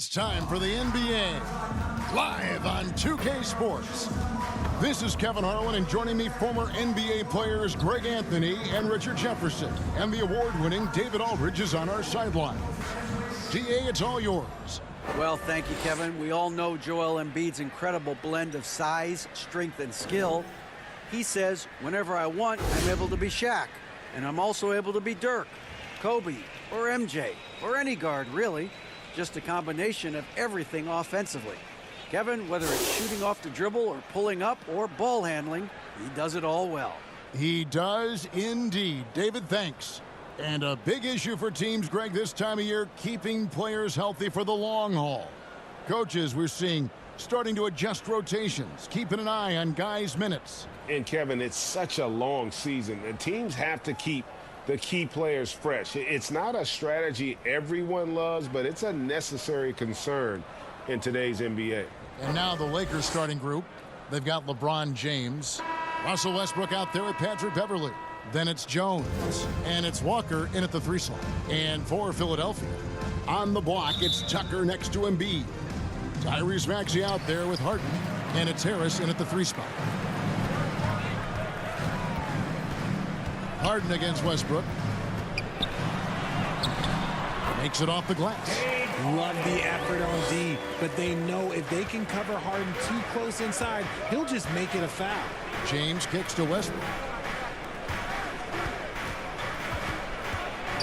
It's time for the NBA, live on 2K Sports. This is Kevin Harlan, and joining me, former NBA players Greg Anthony and Richard Jefferson. And the award-winning David Aldridge is on our sideline. DA, it's all yours. Well, thank you, Kevin. We all know Joel Embiid's incredible blend of size, strength, and skill. He says, whenever I want, I'm able to be Shaq. And I'm also able to be Dirk, Kobe, or MJ, or any guard, really. Just a combination of everything offensively. Kevin, whether it's shooting off the dribble or pulling up or ball handling, he does it all well. He does indeed. David, thanks. And a big issue for teams, Greg, this time of year, keeping players healthy for the long haul. Coaches, we're seeing, starting to adjust rotations, keeping an eye on guys' minutes. And, Kevin, it's such a long season, and teams have to keep the key players fresh. It's not a strategy everyone loves, but it's a necessary concern in today's NBA. And now the Lakers starting group. They've got LeBron James, Russell Westbrook out there with Patrick Beverley. Then it's Jones, and it's Walker in at the 3 slot. And for Philadelphia, on the block, it's Tucker next to Embiid. Tyrese Maxey out there with Harden, and it's Harris in at the 3 spot. Harden against Westbrook. Makes it off the glass. Love the effort on D, but they know if they can cover Harden too close inside, he'll just make it a foul. James kicks to Westbrook.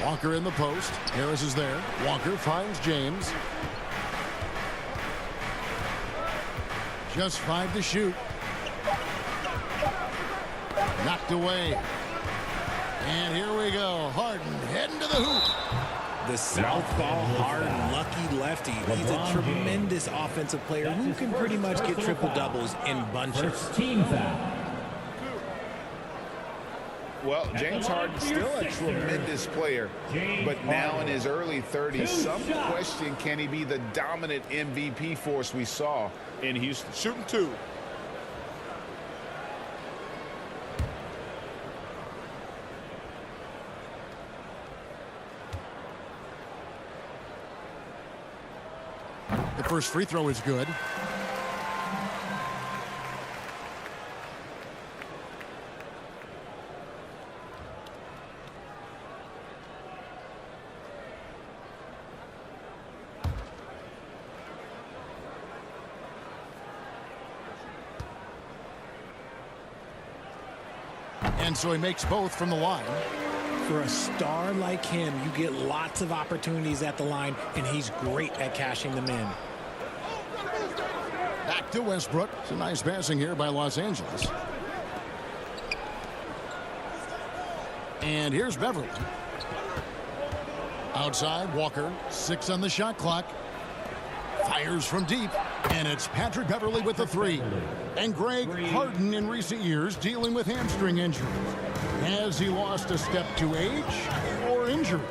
Walker in the post. Harris is there. Walker finds James. Just 5 to shoot. Knocked away. And here we go. Harden heading to the hoop. The southpaw Harden, lucky lefty. He's a tremendous offensive player who can pretty much get triple-doubles in bunches. Well, James Harden's still a tremendous player, but now in his early 30s, some question, can he be the dominant MVP force we saw in Houston? Shooting 2. The first free throw is good. And so he makes both from the line. For a star like him, you get lots of opportunities at the line, and he's great at cashing them in. Back to Westbrook. Some nice passing here by Los Angeles. And here's Beverly. Outside, Walker. 6 on the shot clock. Fires from deep. And it's Patrick Beverley with the 3. And Greg Harden in recent years dealing with hamstring injuries. Has he lost a step to age or injury?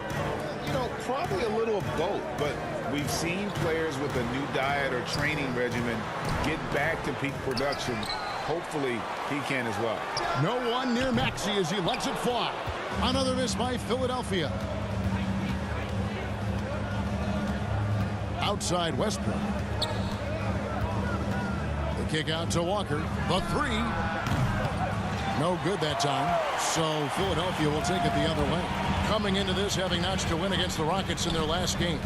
You know, probably a little of both, but we've seen players with a new diet or training regimen get back to peak production. Hopefully, he can as well. No one near Maxey as he lets it fly. Another miss by Philadelphia. Outside Westbrook. The kick out to Walker. The 3. No good that time. So Philadelphia will take it the other way. Coming into this having notched a win against the Rockets in their last game.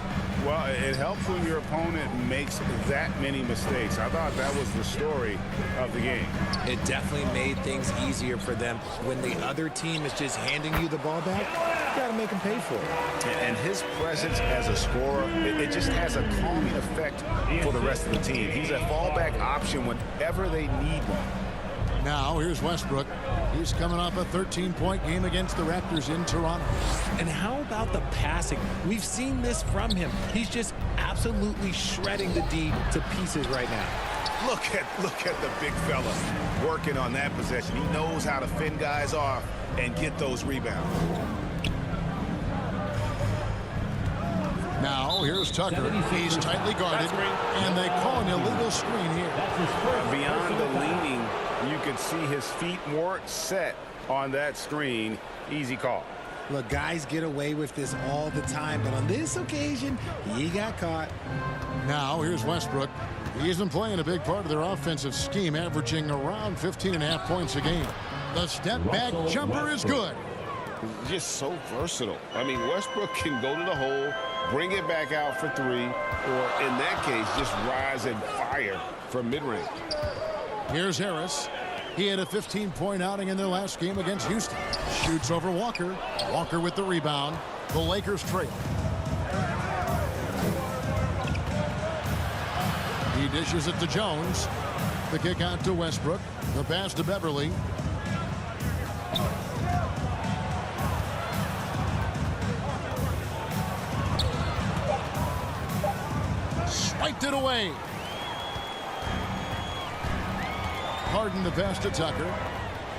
Well, it helps when your opponent makes that many mistakes. I thought that was the story of the game. It definitely made things easier for them. When the other team is just handing you the ball back, you got to make them pay for it. And his presence as a scorer, it just has a calming effect for the rest of the team. He's a fallback option whenever they need one. Now, here's Westbrook. He's coming off a 13-point game against the Raptors in Toronto. And how about the passing? We've seen this from him. He's just absolutely shredding the D to pieces right now. Look at the big fella working on that possession. He knows how to fend guys off and get those rebounds. Now, here's Tucker. He's tightly guarded, and they call an illegal screen here. Beyond the leaning, you could see his feet more set on that screen. Easy call. Look, guys get away with this all the time, but on this occasion, he got caught. Now, here's Westbrook. He isn't playing a big part of their offensive scheme, averaging around 15.5 points a game. The step-back jumper is good. Just so versatile. I mean, Westbrook can go to the hole, bring it back out for three, or in that case, just rise and fire from mid-range. Here's Harris. He had a 15-point outing in their last game against Houston. Shoots over Walker. Walker with the rebound. The Lakers trail. He dishes it to Jones. The kick out to Westbrook. The pass to Beverly. Swiped it away. Harden the pass to Tucker.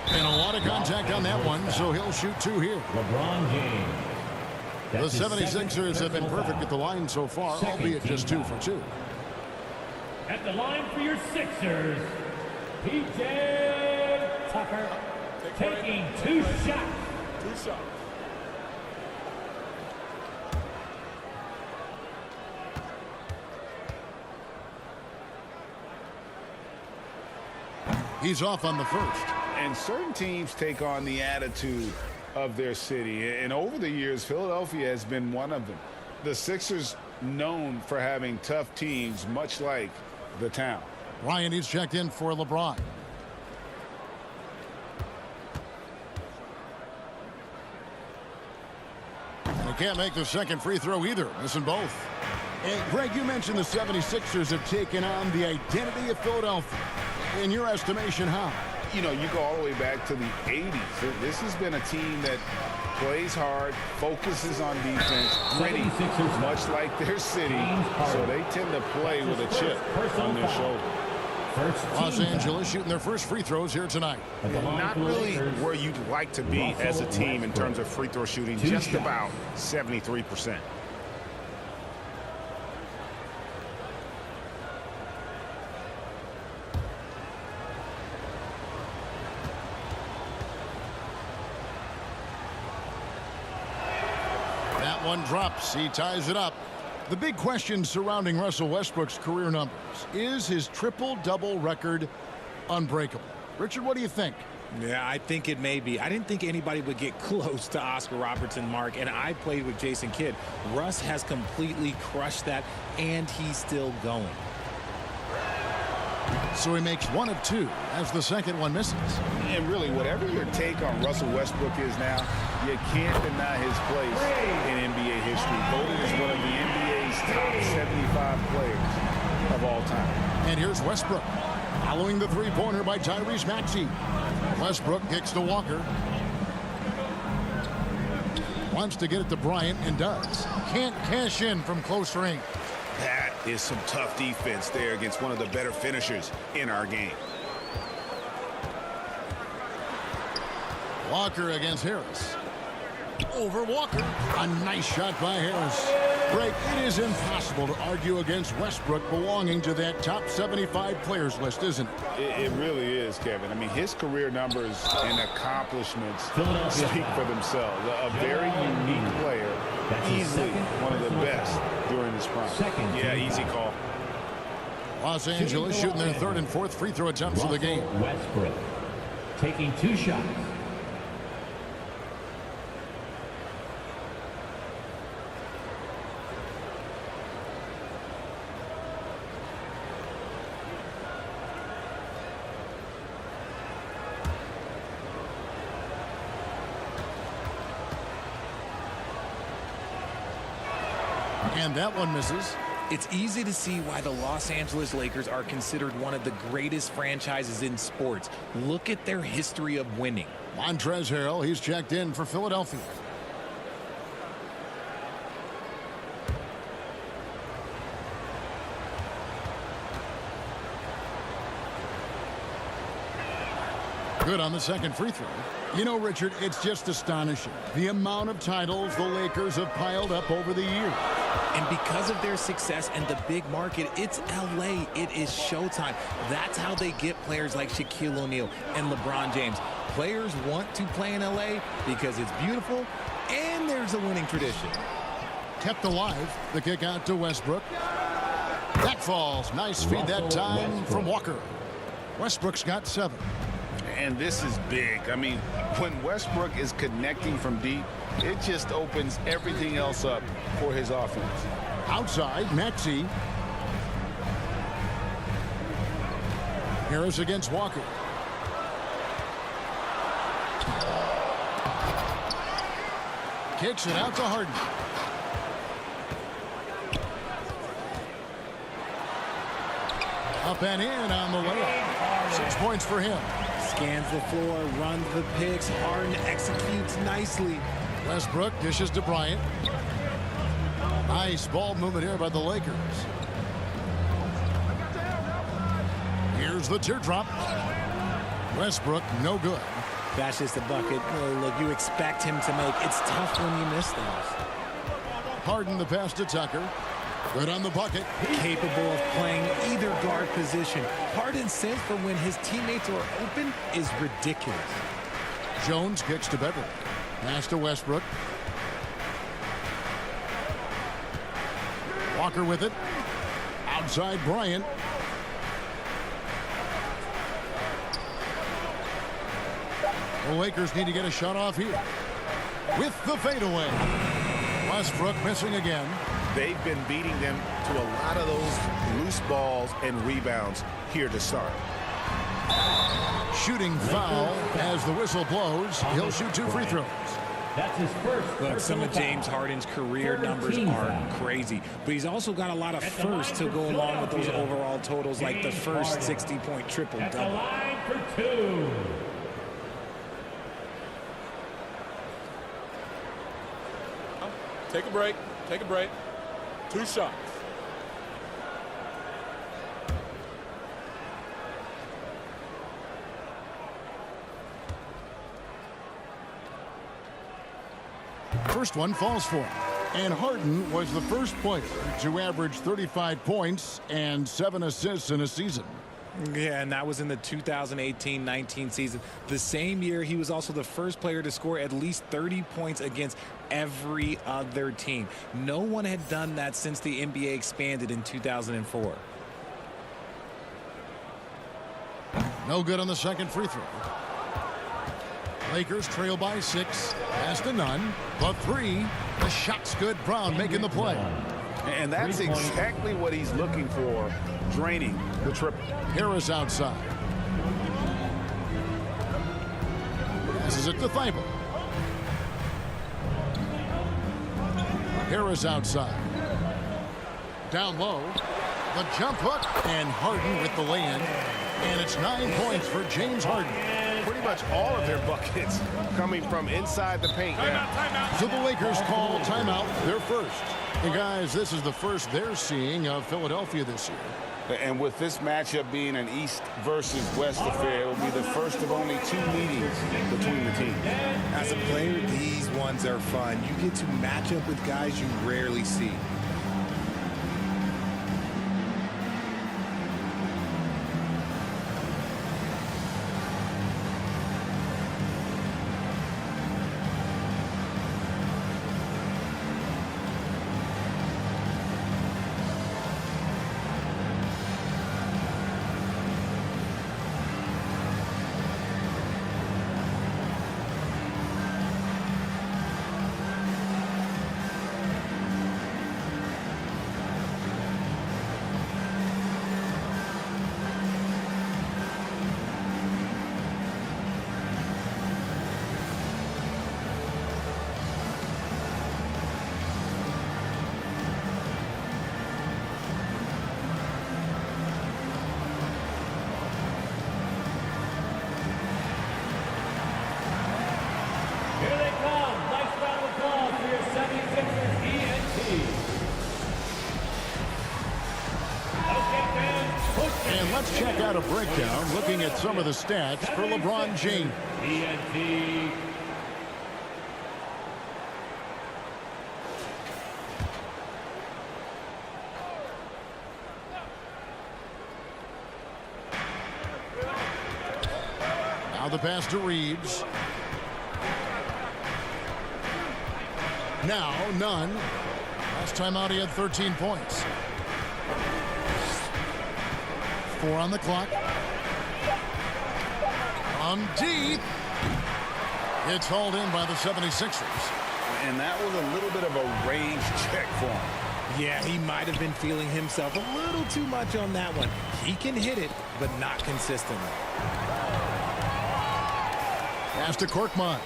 And a lot of contact on that one, so he'll shoot two here. LeBron James. The 76ers have been perfect at the line so far, albeit just 2 for 2. At the line for your Sixers, P.J. Tucker taking 2 shots. He's off on the first. And certain teams take on the attitude of their city. And over the years, Philadelphia has been one of them. The Sixers known for having tough teams, much like the town. Ryan, he's checked in for LeBron. And he can't make the second free throw either, missing both. And Greg, you mentioned the 76ers have taken on the identity of Philadelphia. In your estimation, how? You know, you go all the way back to the 80s. This has been a team that plays hard, focuses on defense, gritty, much like their city. So they tend to play with a chip on their shoulder. Los Angeles shooting their first free throws here tonight. Not really where you'd like to be as a team in terms of free throw shooting, just about 73%. One drops. He ties it up. The big question surrounding Russell Westbrook's career numbers. Is his triple-double record unbreakable? Richard, what do you think? Yeah, I think it may be. I didn't think anybody would get close to Oscar Robertson, Mark, and I played with Jason Kidd. Russ has completely crushed that, and he's still going. So he makes 1 of 2 as the second one misses. And really, whatever your take on Russell Westbrook is now, you can't deny his place in NBA history. Voted as one of the NBA's top 75 players of all time. And here's Westbrook. Following the three-pointer by Tyrese Maxey. Westbrook kicks to Walker. Wants to get it to Bryant and does. Can't cash in from close range. That is some tough defense there against one of the better finishers in our game. Walker against Harris. Over Walker. A nice shot by Harris. Greg, it is impossible to argue against Westbrook belonging to that top 75 players list, isn't it? It really is, Kevin. I mean, his career numbers and accomplishments speak for themselves. A very unique player. Easily one of the best during his prime. Yeah, easy call. Los Angeles shooting their third and fourth free throw attempts of the game. Westbrook taking 2 shots. And that one misses. It's easy to see why the Los Angeles Lakers are considered one of the greatest franchises in sports. Look at their history of winning. Montrezl Harrell, he's checked in for Philadelphia. Good on the second free throw. You know, Richard, it's just astonishing the amount of titles the Lakers have piled up over the years. And because of their success and the big market, it's LA. It is showtime. That's how they get players like Shaquille O'Neal and LeBron James. Players want to play in LA because it's beautiful There's a winning tradition. Kept alive. The kick out to Westbrook. That falls. Nice feed that time from Walker. Westbrook's got 7. And this is big. I mean, when Westbrook is connecting from deep, it just opens everything else up for his offense. Outside, Maxey. Harris against Walker. Kicks it out to Harden. Up and in on the layup. 6 points for him. Scans the floor, runs the picks. Harden executes nicely. Westbrook dishes to Bryant. Nice ball movement here by the Lakers. Here's the teardrop. Westbrook, no good. That's just a bucket. Look, you expect him to make. It's tough when you miss those. Harden the pass to Tucker. Good on the bucket. Capable of playing either guard position. Harden's sense for when his teammates are open is ridiculous. Jones kicks to Beverly. Pass to Westbrook. Walker with it. Outside Bryant. The Lakers need to get a shot off here. With the fadeaway. Westbrook missing again. They've been beating them to a lot of those loose balls and rebounds here to start. Shooting foul as the whistle blows. He'll shoot 2 free throws. That's his first. Look, some of James Harden's career numbers are crazy, but he's also got a lot of firsts to go along with those overall totals, like the first 60-point triple-double. Line for 2. Take a break. Take a break. 2 shots. First one falls for him. And Harden was the first player to average 35 points and 7 assists in a season. Yeah, and that was in the 2018-19 season. The same year, he was also the first player to score at least 30 points against every other team. No one had done that since the NBA expanded in 2004. No good on the second free throw. Lakers trail by 6. Pass to none. The 3. The shot's good. Brown making the play. And that's exactly what he's looking for, draining the triple. Harris outside. Passes it to Thibault. Harris outside. Down low. The jump hook. And Harden with the lay-in. And it's 9 points for James Harden. Pretty much all of their buckets coming from inside the paint now. So the Lakers call timeout, their first. And guys, this is the first they're seeing of Philadelphia this year. And with this matchup being an East versus West affair, it will be the first of only 2 meetings between the teams. As a player, these ones are fun. You get to match up with guys you rarely see. Here they come. Nice round of applause for your 76ers ENT. Okay, fans, push And let's check out a breakdown looking at some of the stats for LeBron James. ENT. Now the pass to Reeves. Now, Nunn. Last time out, he had 13 points. 4 on the clock. From deep. It's hauled in by the 76ers. And that was a little bit of a range check for him. Yeah, he might have been feeling himself a little too much on that one. He can hit it, but not consistently. Pass to Korkmaz.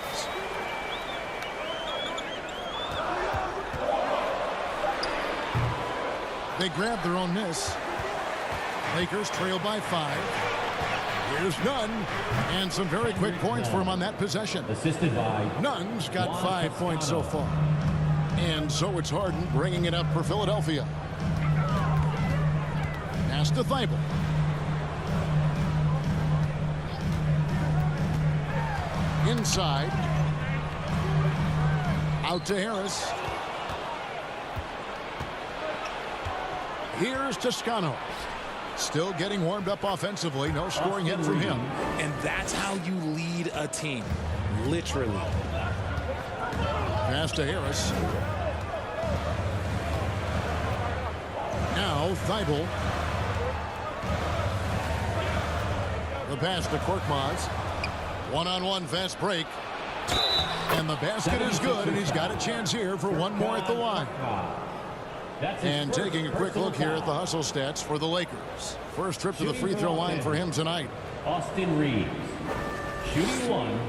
They grab their own miss. Lakers trail by 5. Here's Nunn. And some very quick points for him on that possession. Assisted by Nunn's got 5 points so far. And so it's Harden bringing it up for Philadelphia. Pass to Thibault. Inside. Out to Harris. Here's Toscano. Still getting warmed up offensively. No scoring yet from him. And that's how you lead a team. Literally. Pass to Harris. Now Thibault. The pass to Korkmaz. One-on-one fast break. And the basket is good, and he's got a chance here for one more at the line. And taking a quick look here at the hustle stats for the Lakers. First trip to the free throw line for him tonight. Austin Reeves. Shooting 1.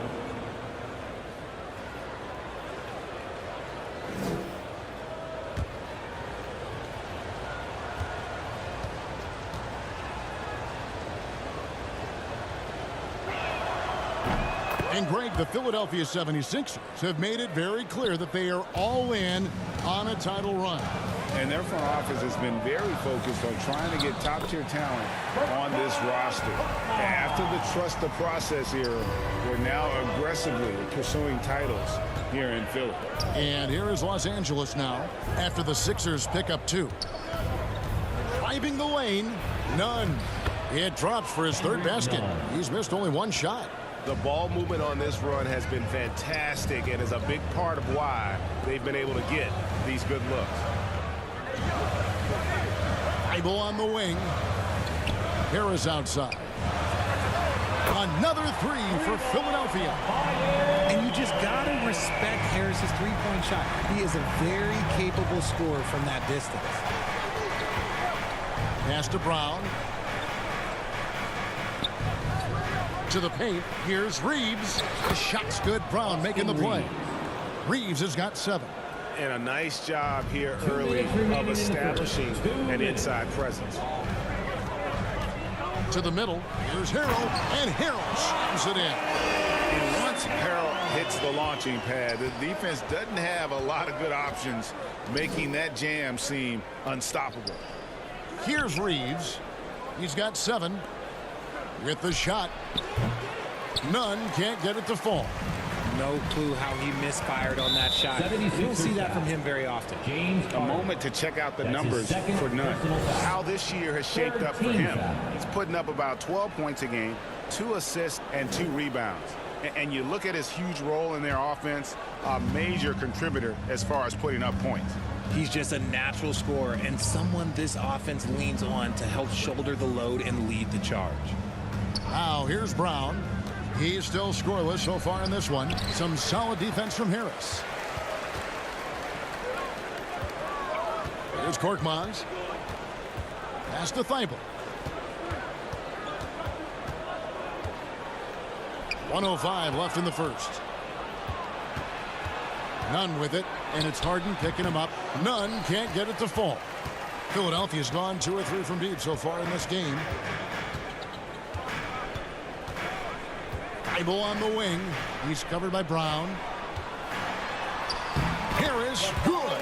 And Greg, the Philadelphia 76ers have made it very clear that they are all in on a title run. And their front office has been very focused on trying to get top-tier talent on this roster. After the trust the process era, we're now aggressively pursuing titles here in Philly. And here is Los Angeles now after the Sixers pick up 2. Driving the lane, Nunn. It drops for his 3rd basket. He's missed only 1 shot. The ball movement on this run has been fantastic and is a big part of why they've been able to get these good looks. Thibault on the wing. Harris outside. Another 3 for Philadelphia. And you just got to respect Harris's three-point shot. He is a very capable scorer from that distance. Pass to Brown. To the paint. Here's Reeves. The shot's good. Brown making the play. Reeves has got 7. And a nice job here early of establishing an inside presence. To the middle. Here's Harrell. And Harrell slams it in. And once Harrell hits the launching pad, the defense doesn't have a lot of good options, making that jam seem unstoppable. Here's Reeves. He's got 7. With the shot. Nunn can't get it to fall. No clue how he misfired on that shot. You don't see that from him very often. A moment to check out the numbers for Nunn. How this year has shaped up for him. He's putting up about 12 points a game, 2 assists, and 2 rebounds. And you look at his huge role in their offense, a major contributor as far as putting up points. He's just a natural scorer and someone this offense leans on to help shoulder the load and lead the charge. Now here's Brown. He's still scoreless so far in this one. Some solid defense from Harris. Here's Korkmaz. Pass to Thibault. 1:05 left in the first. Nunn with it, and it's Harden picking him up. Nunn can't get it to fall. Philadelphia's gone 2 or 3 from deep so far in this game. Thibault on the wing. He's covered by Brown. Harris, good.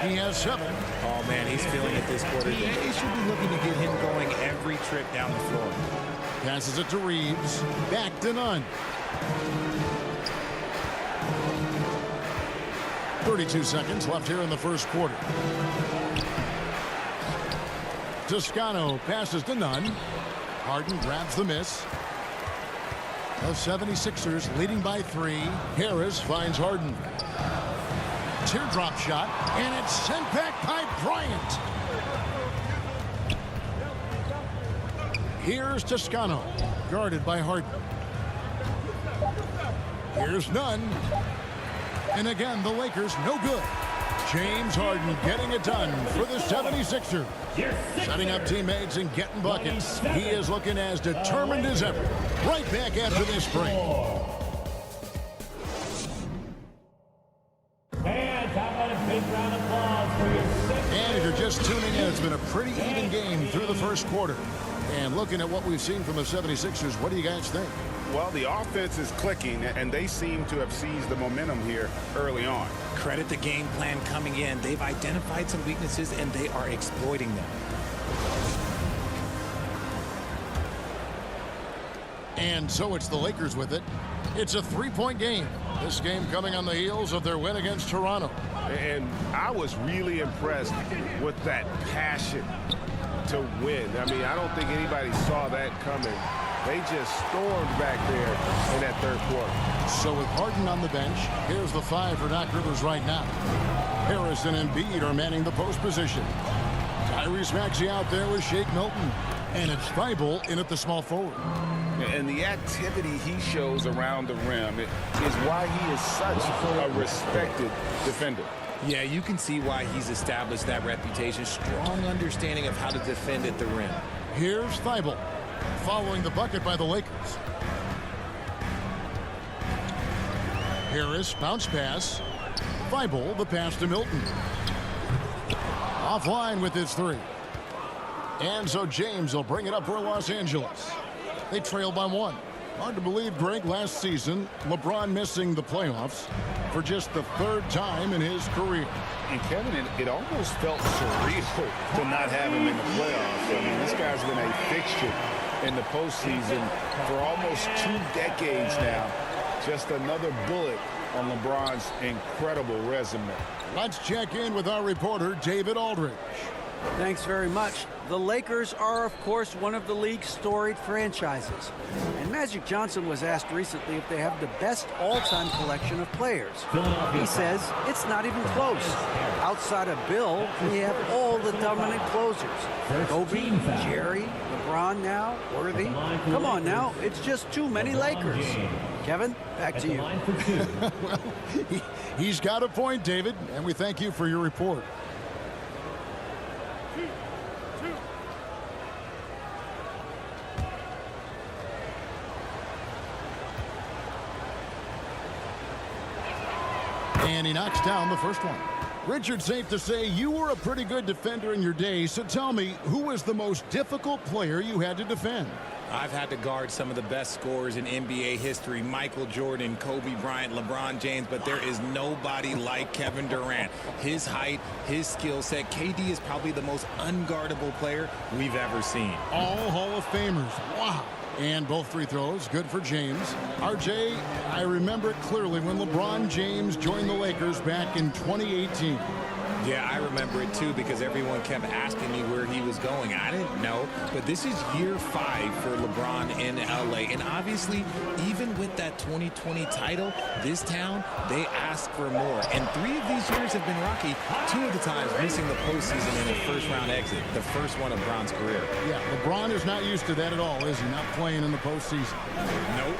He has 7. Oh, man, he's feeling it this quarter. They should be looking to get him going every trip down the floor. Passes it to Reeves. Back to Nunn. 32 seconds left here in the first quarter. Toscano passes to Nunn. Harden grabs the miss. The 76ers leading by 3. Harris finds Harden. Teardrop shot, and it's sent back by Bryant. Here's Toscano, guarded by Harden. Here's Nunn. And again, the Lakers no good. James Harden getting it done for the 76ers. Setting up teammates and getting buckets. He is looking as determined as ever. Right back after this break. And if you're just tuning in, it's been a pretty even game through the first quarter. And looking at what we've seen from the 76ers, what do you guys think? Well, the offense is clicking, and they seem to have seized the momentum here early on. Credit the game plan coming in. They've identified some weaknesses, and they are exploiting them. And so it's the Lakers with it. It's a three-point game. This game coming on the heels of their win against Toronto. And I was really impressed with that passion to win. I mean, I don't think anybody saw that coming. They just stormed back there in that third quarter. So with Harden on the bench, here's the 5 for Doc Rivers right now. Harris and Embiid are manning the post position. Tyrese Maxey out there with Shake Milton. And it's Thibault in at the small forward. And the activity he shows around the rim is why he is such a respected defender. Yeah, you can see why he's established that reputation. Strong understanding of how to defend at the rim. Here's Thibault, following the bucket by the Lakers. Harris, bounce pass. Thibault, the pass to Milton. Offline with his 3. And so James will bring it up for Los Angeles. They trail by 1. Hard to believe, Greg, last season, LeBron missing the playoffs for just the 3rd time in his career. And Kevin, it almost felt surreal to not have him in the playoffs. I mean, this guy's been a fixture in the postseason for almost 2 decades now. Just another bullet on LeBron's incredible resume. Let's check in with our reporter, David Aldridge. Thanks very much. The Lakers are, of course, one of the league's storied franchises. And Magic Johnson was asked recently if they have the best all-time collection of players. He says it's not even close. Outside of Bill, we have all the dominant closers. Kobe, Jerry, LeBron now, Worthy. Come on now, it's just too many Lakers. Kevin, back to you. Well, he's got a point, David, and we thank you for your report. And he knocks down the first one. Richard, safe to say you were a pretty good defender in your day, so tell me, who was the most difficult player you had to defend? I've had to guard some of the best scorers in NBA history. Michael Jordan, Kobe Bryant, LeBron James, but there is nobody like Kevin Durant. His height, his skill set. KD is probably the most unguardable player we've ever seen. All Hall of Famers. Wow. And both free throws, good for James. RJ, I remember it clearly when LeBron James joined the Lakers back in 2018. Yeah, I remember it too because everyone kept asking me where he was going. I didn't know, but this is year 5 for LeBron in LA. And obviously, even with that 2020 title, this town, they ask for more. And 3 of these years have been rocky. 2 of the times missing the postseason in a first-round exit, the first one of Bron's career. Yeah, LeBron is not used to that at all, is he? Not playing in the postseason. Nope.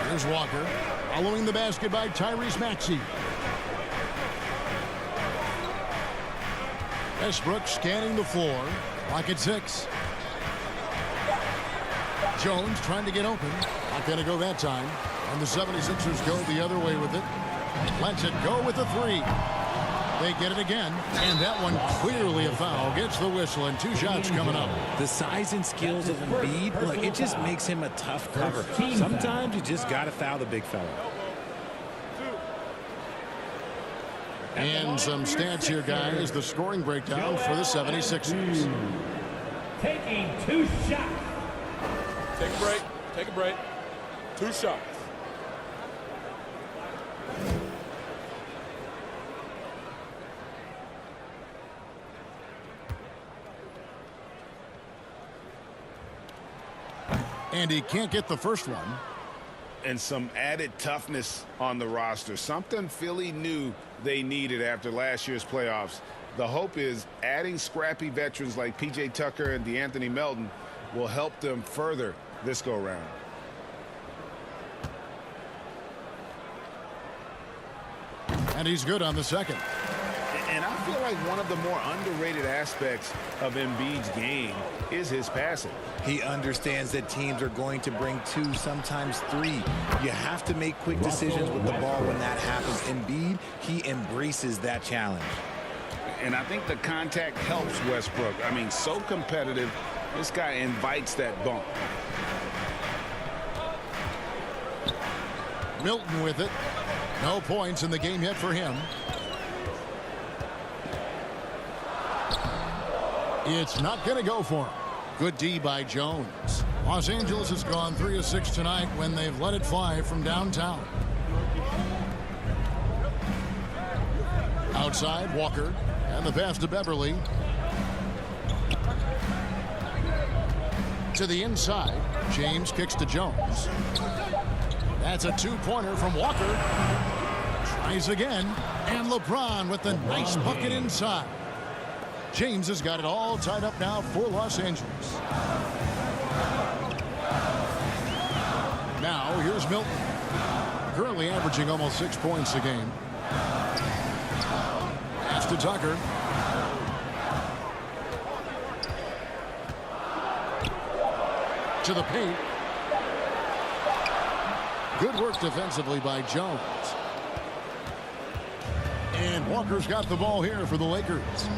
Here's Walker, following the basket by Tyrese Maxey. Westbrook scanning the floor. Clock at 6. Jones trying to get open. Not going to go that time. And the 76ers go the other way with it. Lets it go with a 3. They get it again. And that one clearly a foul. Gets the whistle and 2 shots coming up. The size and skills of Embiid, look, it just makes him a tough cover. Sometimes you just got to foul the big fella. And some stats here, guys. The scoring breakdown for the 76ers. Taking 2 shots. Take a break. Take a break. 2 shots. And he can't get the first one. and some added toughness on the roster. Something Philly knew they needed after last year's playoffs. The hope is adding scrappy veterans like P.J. Tucker and DeAnthony Melton will help them further this go-round. And he's good on the second. And I feel like one of the more underrated aspects of Embiid's game is his passing. He understands that teams are going to bring 2, sometimes 3. You have to make quick decisions with the ball when that happens. Embiid, he embraces that challenge. And I think the contact helps Westbrook. I mean, so competitive. This guy invites that bump. Milton with it. No points in the game yet for him. It's not going to go for him. Good D by Jones. Los Angeles has gone 3 of 6 tonight when they've let it fly from downtown. Outside, Walker. And the pass to Beverly. To the inside. James kicks to Jones. That's a 2-pointer from Walker. Tries again. And LeBron with a nice bucket inside. James has got it all tied up now for Los Angeles. Now here's Milton. Currently averaging almost 6 points a game. Pass to Tucker. To the paint. Good work defensively by Jones. And Walker's got the ball here for the Lakers.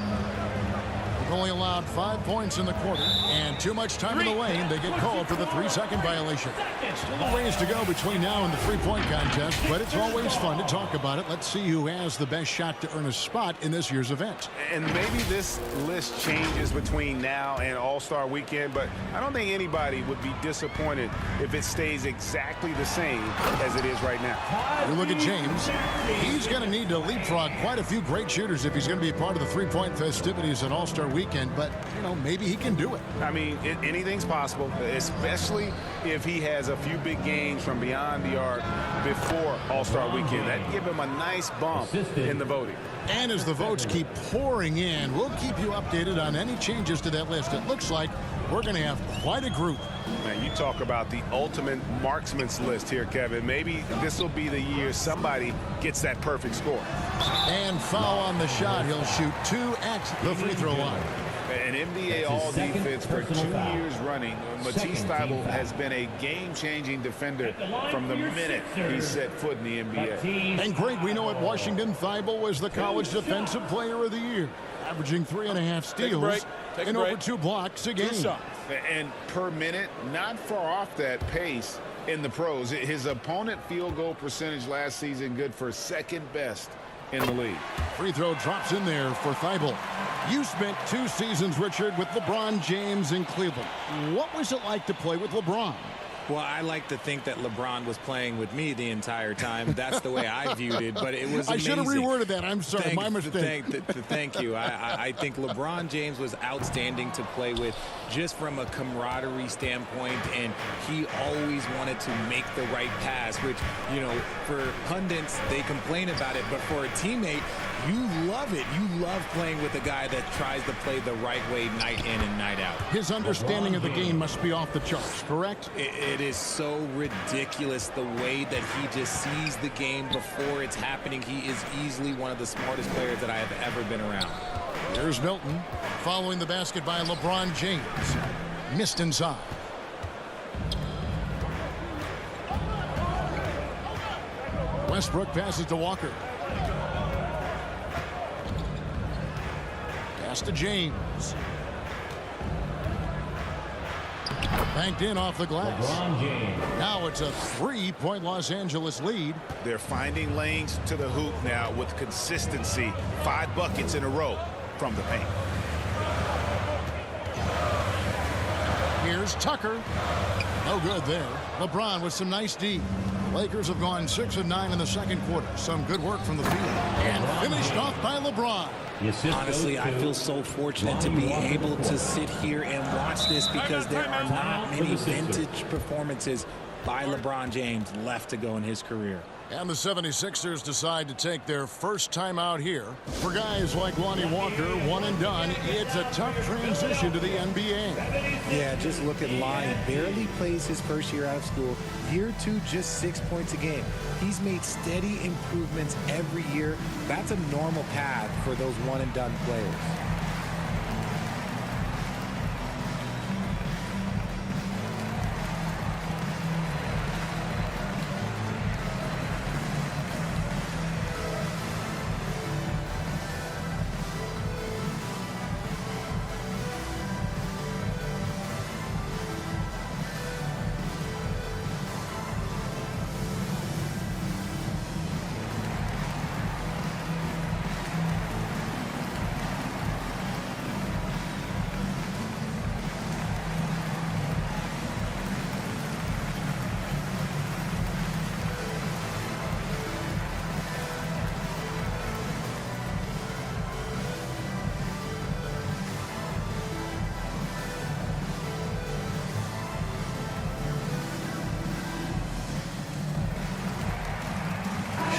They've only allowed 5 points in the quarter and too much time in the lane. They get called for the 3-second violation. Still a ways to go between now and the 3-point contest, but it's always fun to talk about it. Let's see who has the best shot to earn a spot in this year's event. And maybe this list changes between now and All-Star Weekend, but I don't think anybody would be disappointed if it stays exactly the same as it is right now. You look at James. He's going to need to leapfrog quite a few great shooters if he's going to be a part of the 3-point festivities at All-Star Weekend, but, you know, maybe he can do it. I mean, anything's possible, especially if he has a few big games from beyond the arc before All-Star Weekend. That'd give him a nice bump in the voting. And as the votes keep pouring in, we'll keep you updated on any changes to that list. It looks like we're going to have quite a group. Man, you talk about the ultimate marksman's list here, Kevin. Maybe this will be the year somebody gets that perfect score. And foul on the shot. He'll shoot 2 at the free throw line. An NBA All-Defense for 2 years running. Matisse Thybulle has been a game-changing defender from the minute he set foot in the NBA. And Greg, we know at Washington, Thybulle was the College Defensive Player of the Year, averaging 3.5 steals and over 2 blocks a game. And per minute, not far off that pace in the pros. His opponent field goal percentage last season good for second best in the league. Free throw drops in there for Thybulle. You spent 2 seasons, Richard, with LeBron James in Cleveland. What was it like to play with LeBron? Well, I like to think that LeBron was playing with me the entire time. That's the way I viewed it, but it was amazing. I should have reworded that. I'm sorry, my mistake. Thank you. I think LeBron James was outstanding to play with just from a camaraderie standpoint, and he always wanted to make the right pass, which, you know, for pundits, they complain about it, but for a teammate, you love it. You love playing with a guy that tries to play the right way night in and night out. His understanding of the game must be off the charts, correct? It is so ridiculous the way that he just sees the game before it's happening. He is easily one of the smartest players that I have ever been around. Here's Milton following the basket by LeBron James. Missed inside. Westbrook passes to Walker. Pass to James. Banked in off the glass. Now it's a 3-point Los Angeles lead. They're finding lanes to the hoop now with consistency. 5 buckets in a row from the paint. Here's Tucker. No good there. LeBron with some nice D. Lakers have gone 6 of 9 in the second quarter. Some good work from the field. And finished off by LeBron. Honestly, I feel so fortunate to be able to sit here and watch this because there are not many vintage performances by LeBron James left to go in his career. And the 76ers decide to take their first time out here. For guys like Lonnie Walker, one and done, it's a tough transition to the NBA. Yeah, just look at Lonnie. Barely plays his first year out of school. Year 2, just 6 points a game. He's made steady improvements every year. That's a normal path for those one and done players.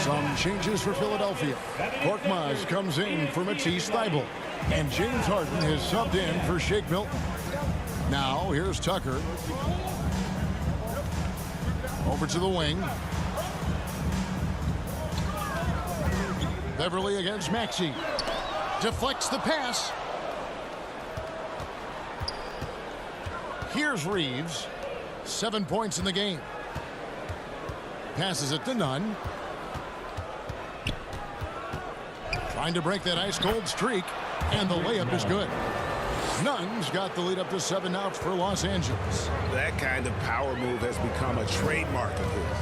Some changes for Philadelphia. Korkmaz comes in for Matisse Thybulle. And James Harden is subbed in for Shake Milton. Now, here's Tucker. Over to the wing. Beverly against Maxey. Deflects the pass. Here's Reeves. 7 points in the game. Passes it to Nunn. Trying to break that ice-cold streak, and the layup is good. Nunn's got the lead up to 7 now for Los Angeles. That kind of power move has become a trademark of his.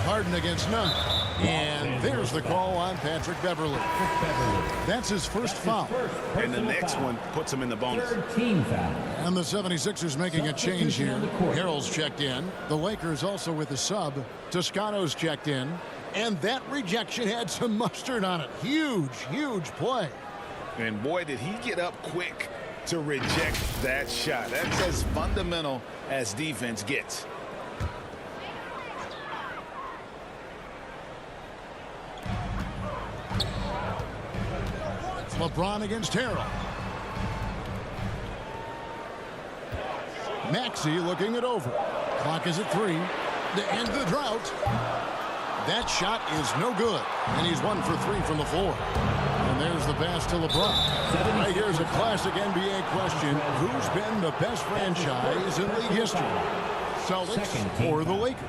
Harden against Nunn. And there's the call on Patrick Beverly. That's his first foul. And the next one puts him in the bonus. And the 76ers making a change here. Harrell's checked in. The Lakers also with a sub. Toscano's checked in. And that rejection had some mustard on it. Huge, huge play. And boy, did he get up quick to reject that shot. That's as fundamental as defense gets. LeBron against Harrell. Maxey looking it over. Clock is at 3. The end of the drought. That shot is no good. And he's 1 for 3 from the floor. And there's the pass to LeBron. Right here's a classic NBA question. Who's been the best franchise in league history? Celtics or the Lakers?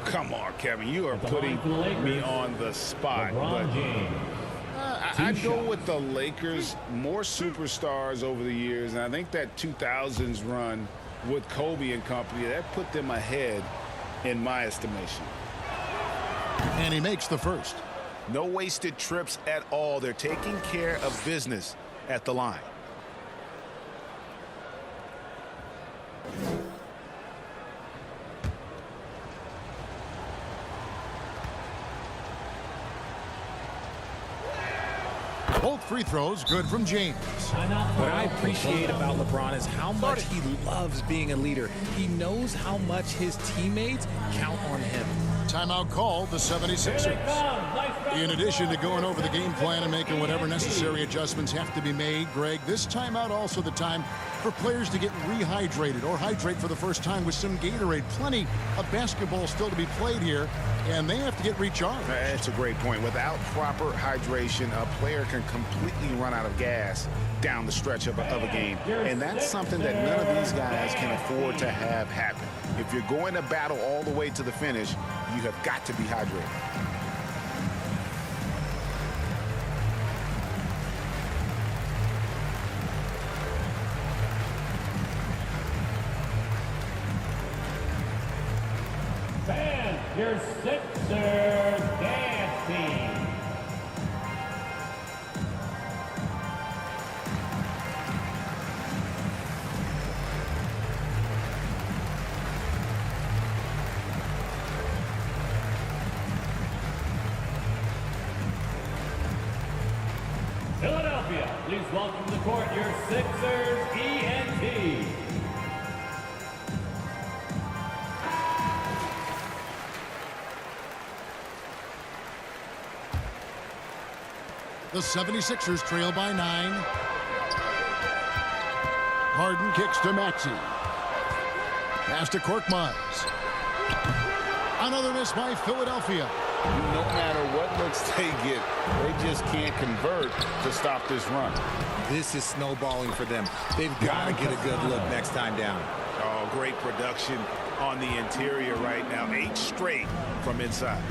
Come on, Kevin. You are putting me on the spot. But I'd go with the Lakers. More superstars over the years. And I think that 2000s run with Kobe and company, that put them ahead in my estimation. And he makes the first. No wasted trips at all. They're taking care of business at the line. Both free throws good from James. What I appreciate about LeBron is how much he loves being a leader. He knows how much his teammates count on him. Timeout called the 76ers. In addition to going over the game plan and making whatever necessary adjustments have to be made, Greg, this timeout also the time for players to get rehydrated or hydrate for the first time with some Gatorade. Plenty of basketball still to be played here, and they have to get recharged. That's a great point. Without proper hydration, a player can completely run out of gas down the stretch of a game. And that's something that none of these guys can afford to have happen. If you're going to battle all the way to the finish, you have got to be hydrated. Fans, your Sixers dance team. Philadelphia, please welcome to the court your Sixers ENT. The 76ers trail by 9. Harden kicks to Maxey. Pass to Korkmaz. Another miss by Philadelphia. No matter what looks they get, they just can't convert to stop this run. This is snowballing for them. They've got to get a good look next time down. Oh, great production on the interior right now. 8 straight from inside.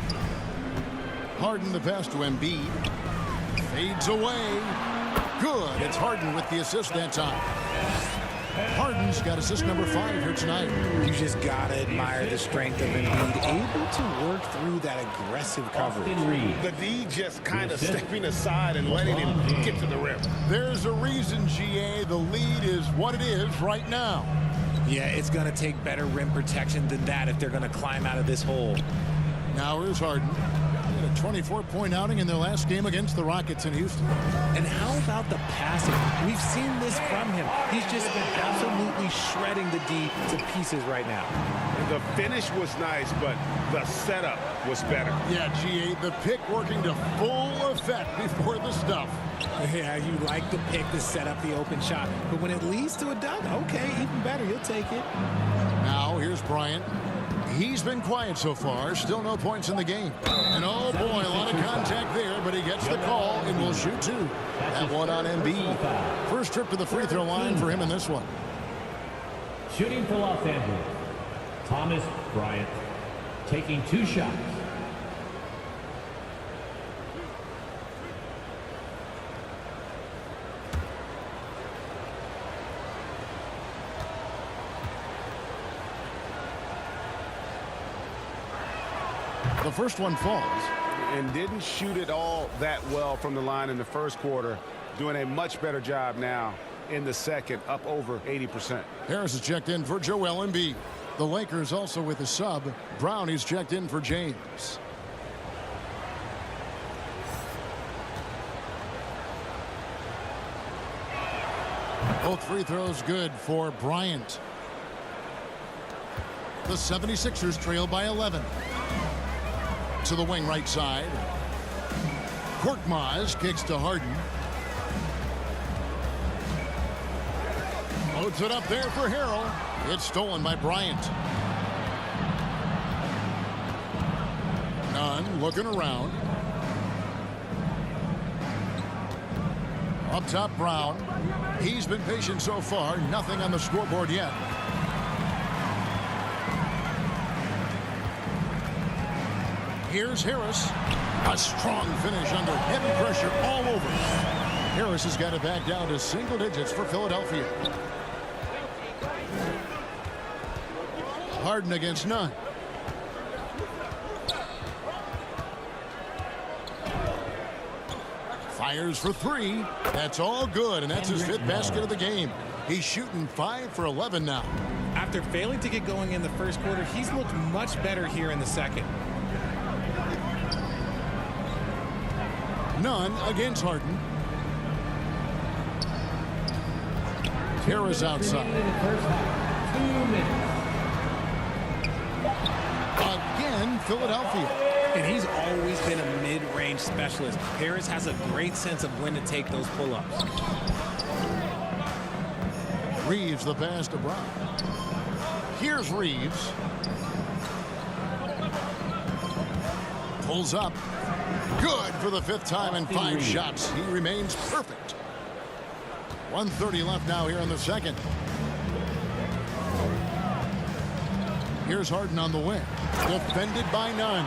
Harden the pass to Embiid. Fades away. Good. It's Harden with the assist that time. Harden's got assist number 5 here tonight. You just got to admire the strength of Embiid, able to work through that aggressive coverage. The D just kind of stepping aside and letting him get to the rim. There's a reason, GA. The lead is what it is right now. Yeah, it's going to take better rim protection than that if they're going to climb out of this hole. Now here's Harden. A 24-point outing in their last game against the Rockets in Houston. And how about the passing? We've seen this from him. He's just absolutely shredding the D to pieces right now. The finish was nice, but the setup was better. Yeah, GA, the pick working to full effect before the stuff. Yeah, you like the pick to set up the open shot. But when it leads to a dunk, okay, even better. You'll take it. Now here's Bryant. He's been quiet so far. Still no points in the game. And oh boy, a lot of contact there, but he gets the call and will shoot 2. That one on Embiid. First trip to the free throw line for him in this one. Shooting for Los Angeles, Thomas Bryant, taking 2 shots. The first one falls. And didn't shoot it all that well from the line in the first quarter. Doing a much better job now in the second, up over 80%. Harris is checked in for Joel Embiid. The Lakers also with a sub. Brown is checked in for James. Both free throws good for Bryant. The 76ers trail by 11. To the wing right side. Korkmaz kicks to Harden. Loads it up there for Harrell. It's stolen by Bryant. Nunn looking around. Up top, Brown. He's been patient so far. Nothing on the scoreboard yet. Here's Harris. A strong finish under heavy pressure all over. Harris has got it back down to single digits for Philadelphia. Harden against Nunn. Fires for 3. That's all good, and that's his 5th basket of the game. He's shooting 5 for 11 now. After failing to get going in the first quarter, he's looked much better here in the second. Nunn against Harden. Harris outside. Again, Philadelphia. And he's always been a mid-range specialist. Harris has a great sense of when to take those pull-ups. Reeves the pass to Brown. Here's Reeves. Pulls up. Good for the 5th time in 5 shots. He remains perfect. 1:30 left now here in the second. Here's Harden on the wing. Defended by Nunn.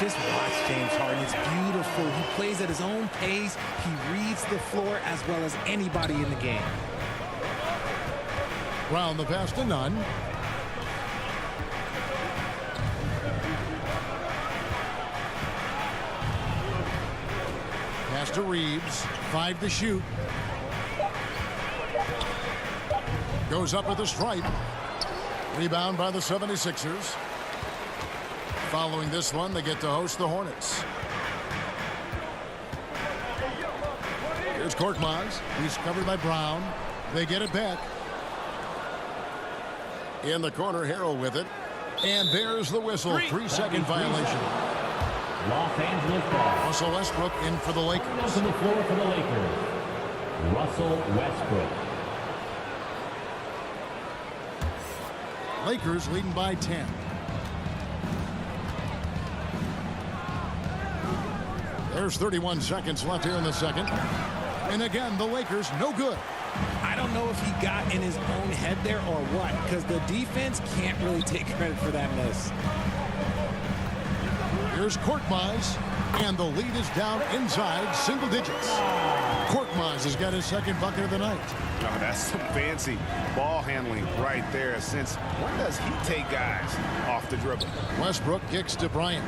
Just watch James Harden. It's beautiful. He plays at his own pace. He reads the floor as well as anybody in the game. Brown the pass to Nunn. Pass to Reeves. 5 to shoot. Goes up with a stripe. Rebound by the 76ers. Following this one, they get to host the Hornets. Here's Korkmaz. He's covered by Brown. They get it back. In the corner, Harrell with it. And there's the whistle. 3-second violation. Los Angeles ball. Russell Westbrook in for the Lakers. Down to the floor for the Lakers, Russell Westbrook. Lakers leading by 10. There's 31 seconds left here in the second. And again, the Lakers no good. I don't know if he got in his own head there or what, because the defense can't really take credit for that miss. Here's Korkmaz, and the lead is down inside single digits. Korkmaz has got his second bucket of the night. Oh, that's some fancy ball handling right there. Since when does he take guys off the dribble? Westbrook kicks to Bryant.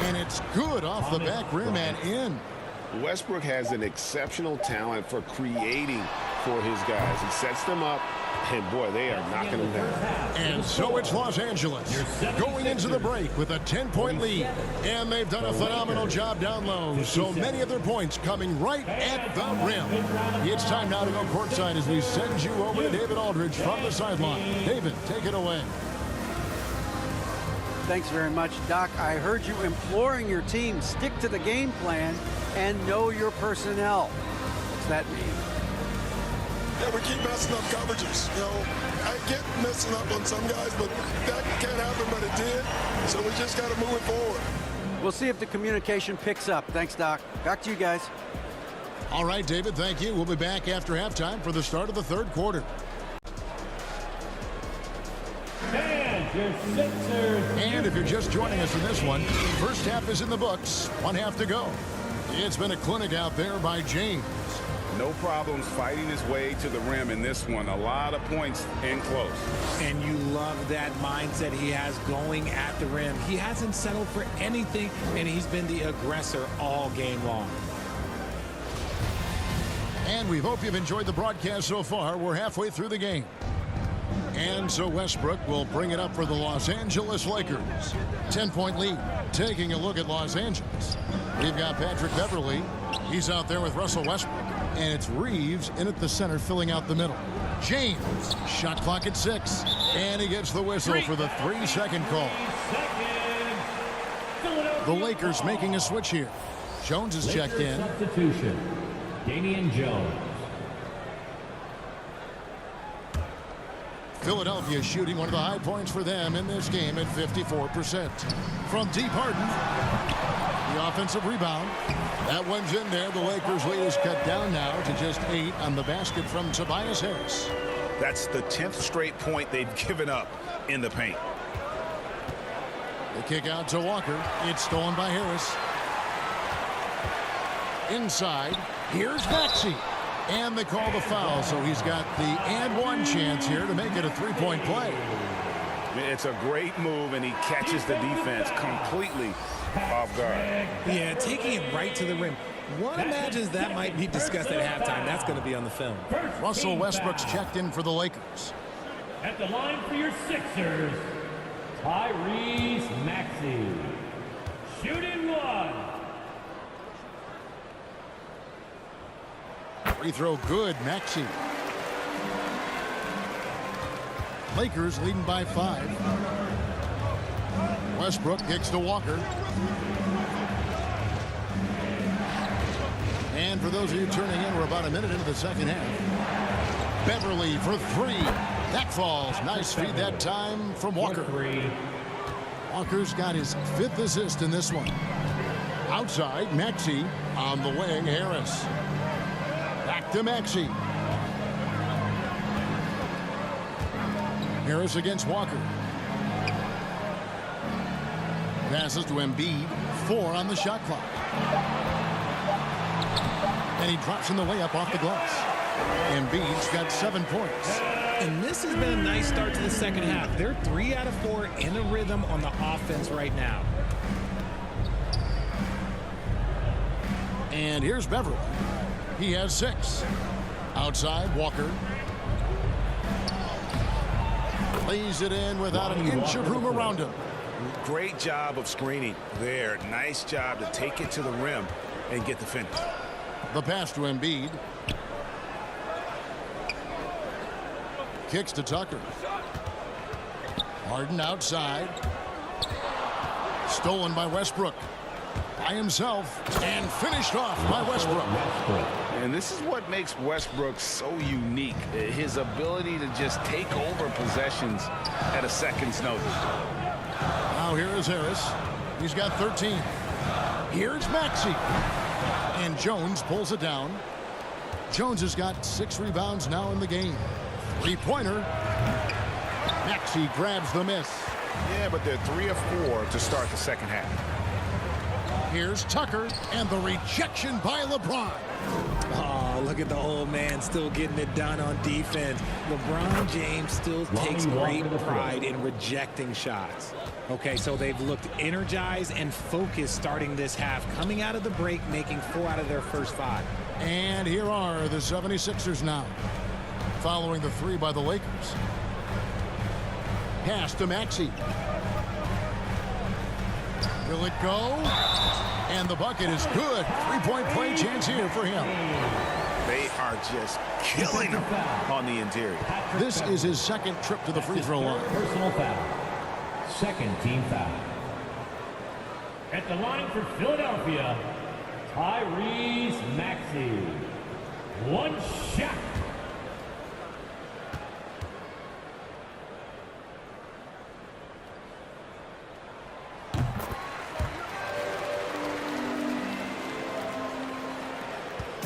And it's good off the back rim and in. Westbrook has an exceptional talent for creating for his guys. He sets them up, and boy, they are knocking them down. And so it's Los Angeles going into the break with a 10-point lead. And they've done a phenomenal job down low. So many of their points coming right at the rim. It's time now to go courtside as we send you over to David Aldridge from the sideline. David, take it away. Thanks very much, Doc. I heard you imploring your team stick to the game plan and know your personnel. What's that mean? Yeah, we keep messing up coverages. You know, I get messing up on some guys, but that can't happen, but it did. So we just got to move it forward. We'll see if the communication picks up. Thanks, Doc. Back to you guys. All right, David, thank you. We'll be back after halftime for the start of the third quarter. And if you're just joining us in this one, first half is in the books, one half to go. It's been a clinic out there by James. No problems fighting his way to the rim in this one. A lot of points and close. And you love that mindset he has going at the rim. He hasn't settled for anything, and he's been the aggressor all game long. And we hope you've enjoyed the broadcast so far. We're halfway through the game. And so Westbrook will bring it up for the Los Angeles Lakers. 10-point lead. Taking a look at Los Angeles, we've got Patrick Beverley. He's out there with Russell Westbrook. And it's Reeves in at the center filling out the middle. James, shot clock at 6. And he gets the whistle for the 3-second call. The Lakers making a switch here. Jones is checked in. Substitution, Damian Jones. Philadelphia shooting one of the high points for them in this game at 54%. From deep, Harden. The offensive rebound. That one's in there. The Lakers' lead is cut down now to just 8 on the basket from Tobias Harris. That's the 10th straight point they've given up in the paint. The kick out to Walker. It's stolen by Harris. Inside. Here's Maxey. And they call the foul, so he's got the and one chance here to make it a 3-point play. It's a great move, and he catches the defense completely off guard. Yeah, taking it right to the rim. One imagines that might be discussed at halftime. That's going to be on the film. Russell Westbrook's checked in for the Lakers. At the line for your Sixers, Tyrese Maxey. Shooting one. Free throw good, Maxey. Lakers leading by 5. Westbrook kicks to Walker. And for those of you turning in, we're about a minute into the second half. Beverley for 3. That falls. Nice feed that time from Walker. Walker's got his 5th assist in this one. Outside, Maxey on the wing, Harris. Back to Maxey. Harris against Walker. Passes to Embiid. 4 on the shot clock. And he drops in the layup off the glass. Embiid's got 7 points. And this has been a nice start to the second half. They're 3 out of 4 in a rhythm on the offense right now. And here's Beverley. He has 6. Outside, Walker. Lays it in without an inch of room around him. Great job of screening there. Nice job to take it to the rim and get the finish. The pass to Embiid. Kicks to Tucker. Harden outside. Stolen by Westbrook. By himself and finished off by Westbrook. And this is what makes Westbrook so unique. His ability to just take over possessions at a second's notice. Now here is Harris. He's got 13. Here's Maxey. And Jones pulls it down. Jones has got 6 rebounds now in the game. 3-pointer. Maxey grabs the miss. Yeah, but they're 3 of 4 to start the second half. Here's Tucker, and the rejection by LeBron. Oh, look at the old man still getting it done on defense. LeBron James still takes great pride in rejecting shots. Okay, so they've looked energized and focused starting this half, coming out of the break, making 4 out of their first 5. And here are the 76ers now, following the 3 by the Lakers. Pass to Maxey. Will it go? And the bucket is good. 3-point play chance here for him. They are just killing him on the interior. This is his second trip to the free throw line. Personal foul. Second team foul. At the line for Philadelphia, Tyrese Maxey. 1 shot.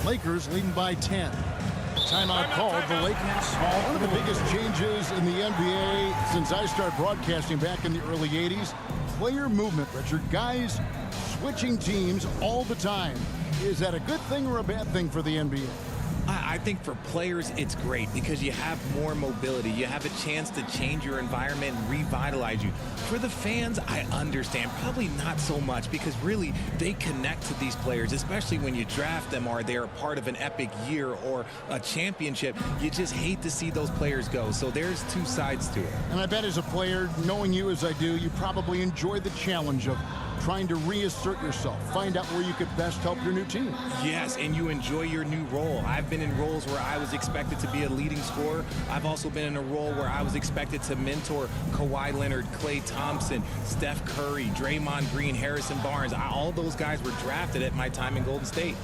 Lakers leading by 10. Timeout called the Lakers. One of the biggest changes in the NBA since I started broadcasting back in the early 80s, player movement, Richard. Guys switching teams all the time. Is that a good thing or a bad thing for the NBA? I think for players, it's great because you have more mobility. You have a chance to change your environment and revitalize you. For the fans, I understand. Probably not so much because really they connect to these players, especially when you draft them or they're a part of an epic year or a championship. You just hate to see those players go. So there's 2 sides to it. And I bet as a player, knowing you as I do, you probably enjoy the challenge of trying to reassert yourself, find out where you could best help your new team. Yes, and you enjoy your new role. I've been in roles where I was expected to be a leading scorer. I've also been in a role where I was expected to mentor Kawhi Leonard, Klay Thompson, Steph Curry, Draymond Green, Harrison Barnes. All those guys were drafted at my time in Golden State.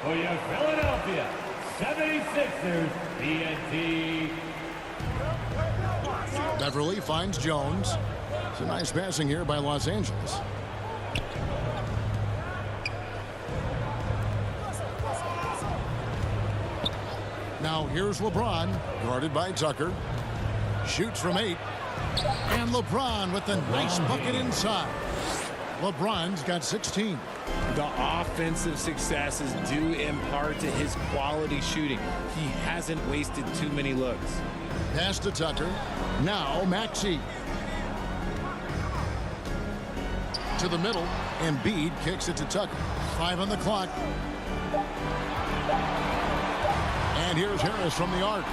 For your Philadelphia 76ers, TNT. Beverly finds Jones. It's a nice passing here by Los Angeles. Now here's LeBron, guarded by Tucker. Shoots from 8. And LeBron with a nice bucket inside. LeBron's got 16. The offensive success is due in part to his quality shooting. He hasn't wasted too many looks. Pass to Tucker. Now Maxey. To the middle. Embiid kicks it to Tucker. 5 on the clock. And here's Harris from the arc.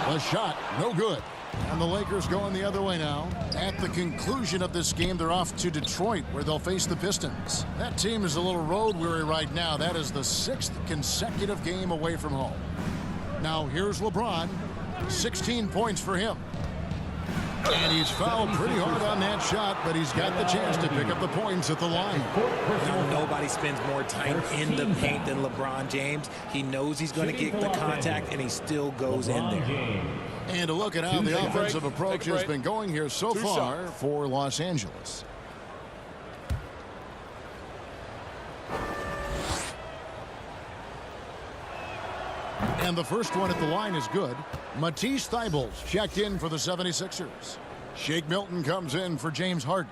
The shot, no good. And the Lakers going the other way now. At the conclusion of this game, they're off to Detroit, where they'll face the Pistons. That team is a little road weary right now. That is the 6th consecutive game away from home. Now here's LeBron. 16 points for him. And he's fouled pretty hard on that shot, but he's got the chance to pick up the points at the line. Now, nobody spends more time in the paint than LeBron James. He knows he's going to get the contact, and he still goes in there. And a look at how the offensive approach has been going here so far for Los Angeles. And the first one at the line is good. Matisse Thybulle's checked in for the 76ers. Shake Milton comes in for James Harden.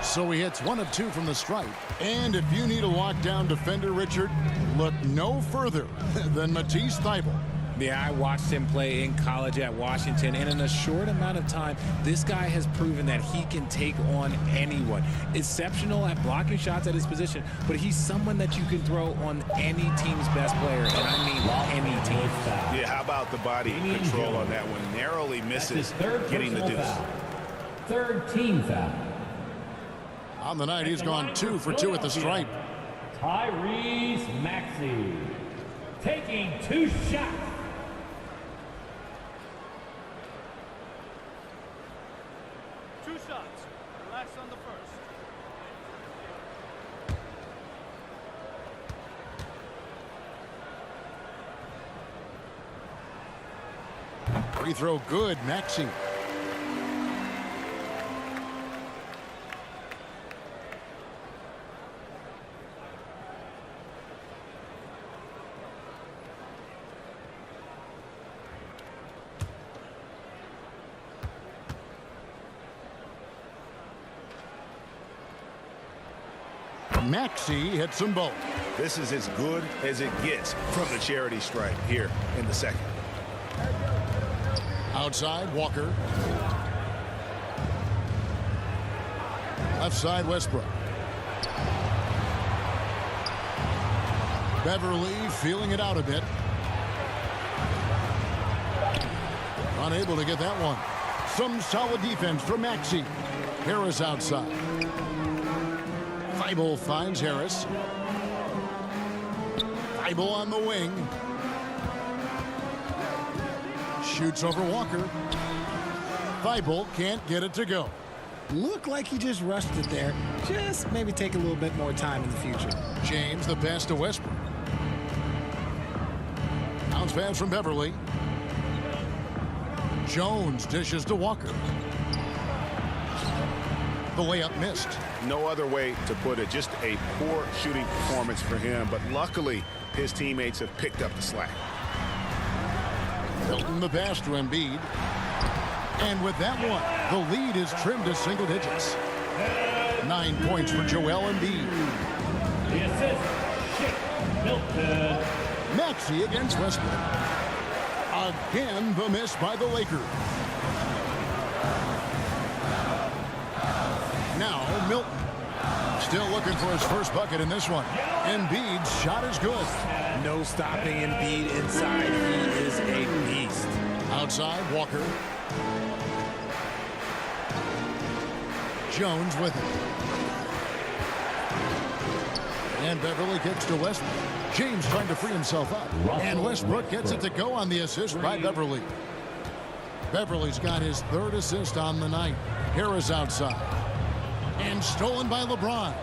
So he hits 1 of 2 from the stripe. And if you need a lockdown defender, Richard, look no further than Matisse Thybulle. Yeah, I watched him play in college at Washington, and in a short amount of time, this guy has proven that he can take on anyone. Exceptional at blocking shots at his position, but he's someone that you can throw on any team's best player, and I mean any team. Yeah, how about the body control on that one? Narrowly misses getting the deuce. Third team foul. On the night, he's gone 2 for 2 at the stripe. Tyrese Maxey taking 2 shots. Relax on the first. Free throw good, Maxey. Maxey hits them both. This is as good as it gets from the charity stripe here in the second. Outside, Walker. Left side, Westbrook. Beverly feeling it out a bit. Unable to get that one. Some solid defense from Maxey. Harris outside. Thybulle finds Harris. Thybulle on the wing. Shoots over Walker. Thybulle can't get it to go. Looked like he just rushed it there. Just maybe take a little bit more time in the future. James, the pass to Westbrook. Bounce pass from Beverly. Jones dishes to Walker. The layup missed. No other way to put it. Just a poor shooting performance for him. But luckily, his teammates have picked up the slack. Hilton the pass to Embiid. And with that one, the lead is trimmed to single digits. 9 points for Joel Embiid. The assist, Shake Milton. Maxey against Westbrook. Again, the miss by the Lakers. Now, Milton. Still looking for his first bucket in this one. Embiid's shot is good. No stopping Embiid inside. He is a beast. Outside, Walker. Jones with it. And Beverly kicks to Westbrook. James trying to free himself up. And Westbrook gets it to go on the assist by Beverly. Beverly's got his 3rd assist on the night. Harris outside. And stolen by LeBron.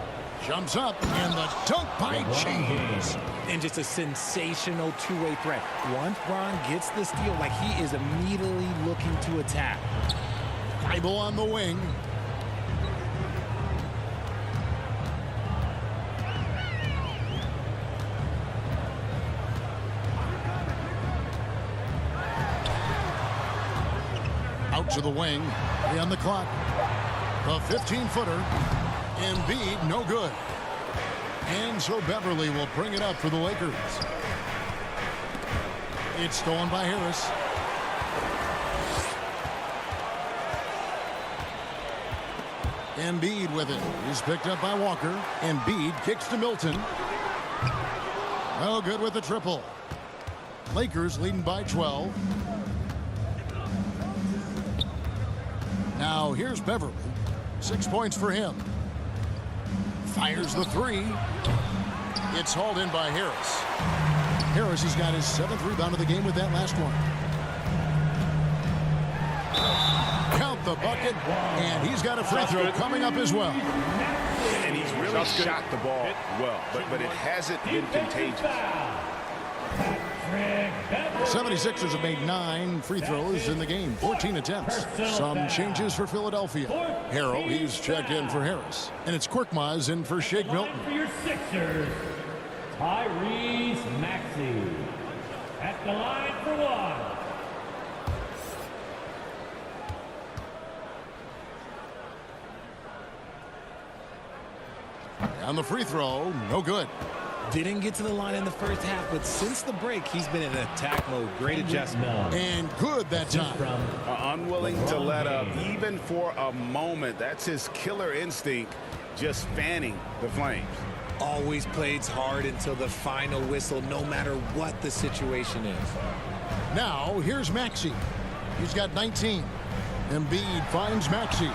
Jumps up, and the dunk by James. And just a sensational two-way threat. Once Bron gets the steal, like he is immediately looking to attack. Thybulle on the wing. Out to the wing. 3 on the clock. The 15-footer. Embiid, no good. And so Beverly will bring it up for the Lakers. It's stolen by Harris. Embiid with it. He's picked up by Walker. Embiid kicks to Milton. No good with the triple. Lakers leading by 12. Now here's Beverly. 6 points for him. Fires the 3. It's hauled in by Harris. Harris has got his 7th rebound of the game with that last one. Count the bucket, and he's got a free throw coming up as well. And he's really shot the ball well, but it hasn't been contagious. 76ers have made 9 free throws in the game, 14 attempts. Some changes for Philadelphia. Harrell, he's checked in for Harris. And it's Korkmaz in for Shake Milton. For your Sixers, Tyrese Maxey at the line for 1. On the free throw, no good. Didn't get to the line in the first half, but since the break, he's been in attack mode. Great adjustment. And good that time. Unwilling to let up even for a moment. That's his killer instinct, just fanning the flames. Always plays hard until the final whistle, no matter what the situation is. Now, here's Maxey. He's got 19. Embiid finds Maxey.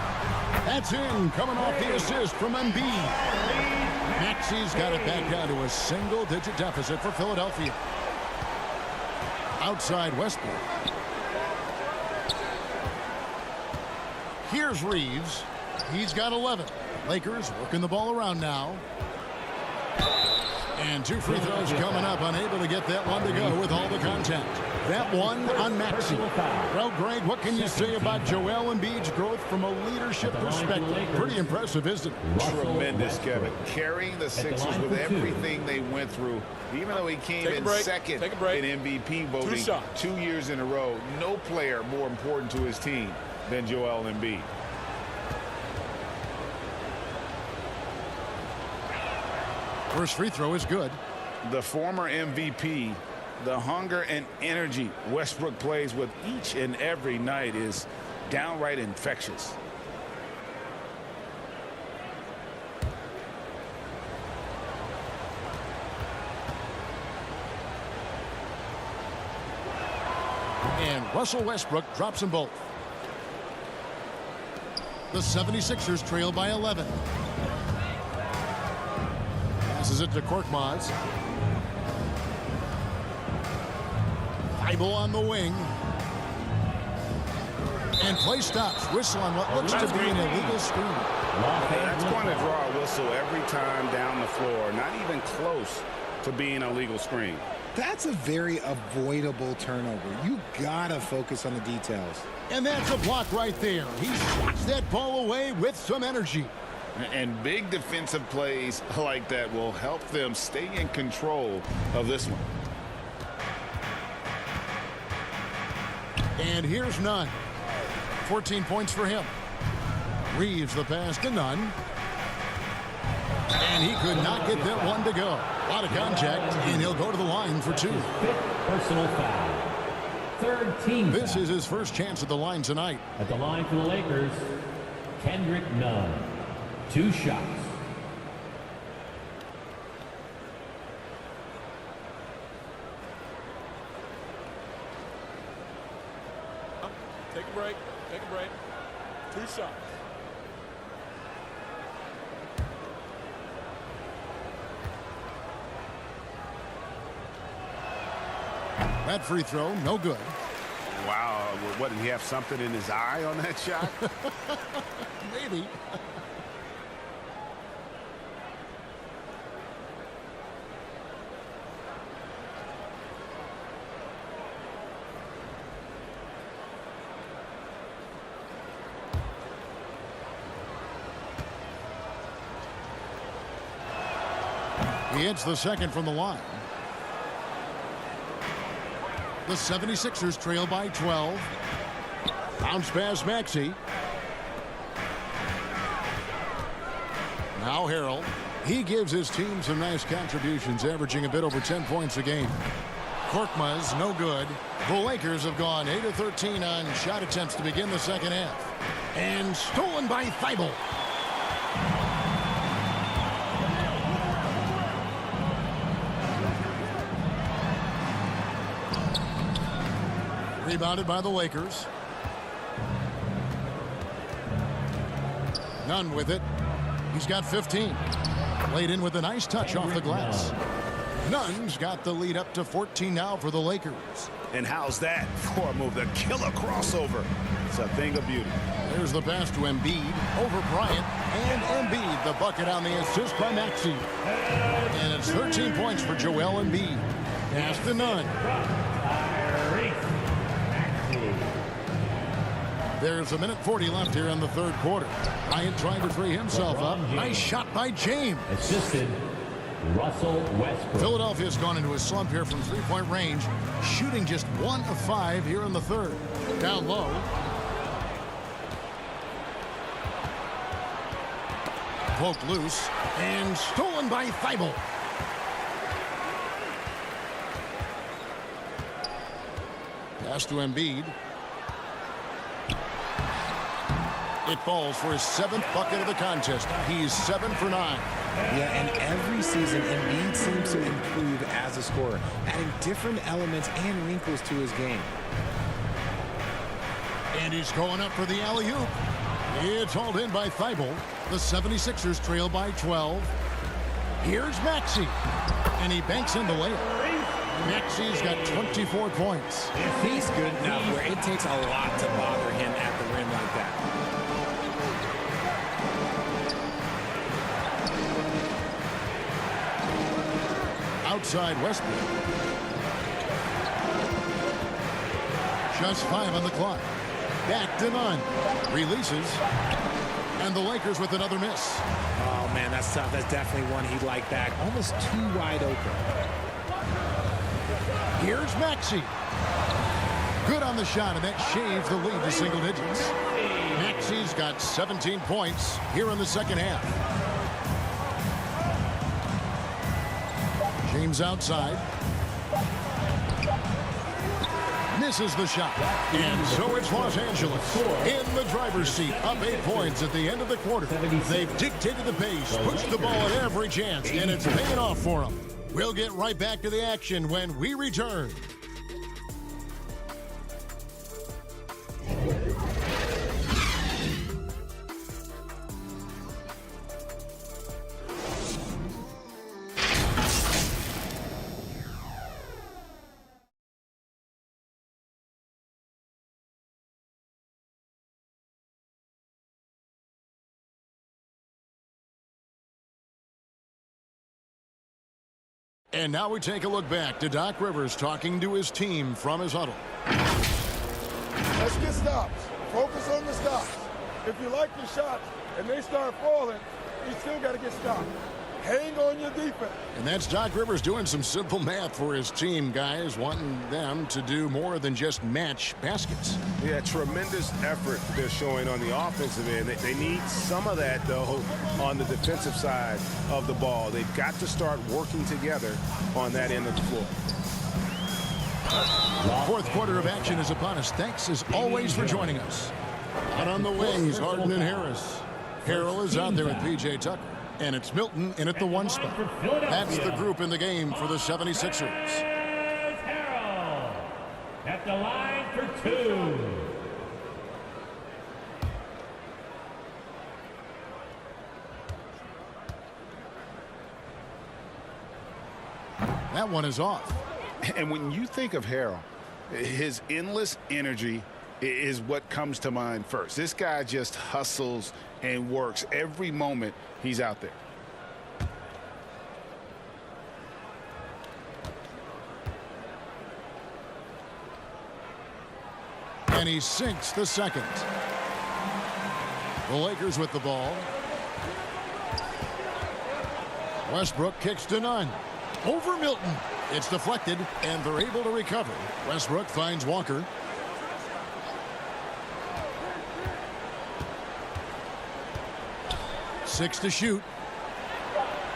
That's in, coming off the assist from Embiid. Maxey's got it back down to a single-digit deficit for Philadelphia. Outside Westbrook. Here's Reeves. He's got 11. Lakers working the ball around now. And 2 free throws coming up, unable to get that one to go with all the contact. That one on Maxey. Well, Greg, what can you say about Joel Embiid's growth from a leadership perspective? Pretty impressive, isn't it? Tremendous, Kevin. Carrying the Sixers with everything they went through, even though he came in second in MVP voting 2 years in a row. No player more important to his team than Joel Embiid. First free throw is good. The former MVP, the hunger and energy Westbrook plays with each and every night is downright infectious. And Russell Westbrook drops them both. The 76ers trail by 11. Passes it to Korkmaz. Thibault on the wing. And play stops. Whistle on what looks to be an illegal screen. That's going to draw a whistle every time down the floor. Not even close to being a legal screen. That's a very avoidable turnover. You gotta focus on the details. And that's a block right there. He swats that ball away with some energy. And big defensive plays like that will help them stay in control of this one. And here's Nunn. 14 points for him. Reeves the pass to Nunn. And he could not get that one to go. A lot of contact, and he'll go to the line for 2. Personal foul. Third team This foul. is his first chance at the line tonight. At the line for the Lakers, Kendrick Nunn. 2 shots. Take a break. Take a break. 2 shots. That free throw, no good. Wow, what, did he have something in his eye on that shot? Maybe. He hits the second from the line. The 76ers trail by 12. Bounce pass Maxey. Now Harrell. He gives his team some nice contributions, averaging a bit over 10 points a game. Korkmaz, no good. The Lakers have gone 8 of 13 on shot attempts to begin the second half. And stolen by Thibault. Rebounded by the Lakers. Nunn with it. He's got 15. Laid in with a nice touch off the glass. Nunn's got the lead up to 14 now for the Lakers. And how's that for a move? The killer crossover. It's a thing of beauty. There's the pass to Embiid over Bryant. And Embiid, the bucket on the assist by Maxey. And it's 13 points for Joel Embiid. Pass to Nunn. There's 1:40 left here in the third quarter. Bryant trying to free himself up. Nice shot by James. Assisted Russell Westbrook. Philadelphia's gone into a slump here from three-point range, shooting just 1 of 5 here in the third. Down low. Poked loose and stolen by Thibault. Pass to Embiid. It falls for his 7th bucket of the contest. He's 7 for 9. Yeah, and every season, Embiid seems to improve as a scorer, adding different elements and wrinkles to his game. And he's going up for the alley-oop. It's hauled in by Thibault. The 76ers trail by 12. Here's Maxey. And he banks in the layup. Maxey's got 24 points. He's good enough where it takes a lot to bother him at the rim like that. Outside Westbrook. Just 5 on the clock. Back to none. Releases. And the Lakers with another miss. Oh, man, that's tough. That's definitely one he'd like back. Almost too wide open. Here's Maxey. Good on the shot, and that shaves the lead to single digits. Maxey's got 17 points here in the second half. James outside. Misses the shot. And so it's Los Angeles in the driver's seat, up 8 points at the end of the quarter. They've dictated the pace, pushed the ball at every chance, and it's paying off for them. We'll get right back to the action when we return. And now we take a look back to Doc Rivers talking to his team from his huddle. Let's get stops. Focus on the stops. If you like your shots and they start falling, you still got to get stopped. Hang on your defense. And that's Doc Rivers doing some simple math for his team, guys, wanting them to do more than just match baskets. Yeah, tremendous effort they're showing on the offensive end. They need some of that, though, on the defensive side of the ball. They've got to start working together on that end of the floor. Fourth quarter of action is upon us. Thanks, as always, for joining us. Out on the wings, Harden and Harris. Harrell is out there with P.J. Tucker. And it's Milton in at the 1 spot. That's the group in the game for the 76ers. Harrell at the line for 2. That one is off. And when you think of Harrell, his endless energy is what comes to mind first. This guy just hustles and works every moment he's out there. And he sinks the second. The Lakers with the ball. Westbrook kicks to none. Over Milton. It's deflected, and they're able to recover. Westbrook finds Walker. Six to shoot.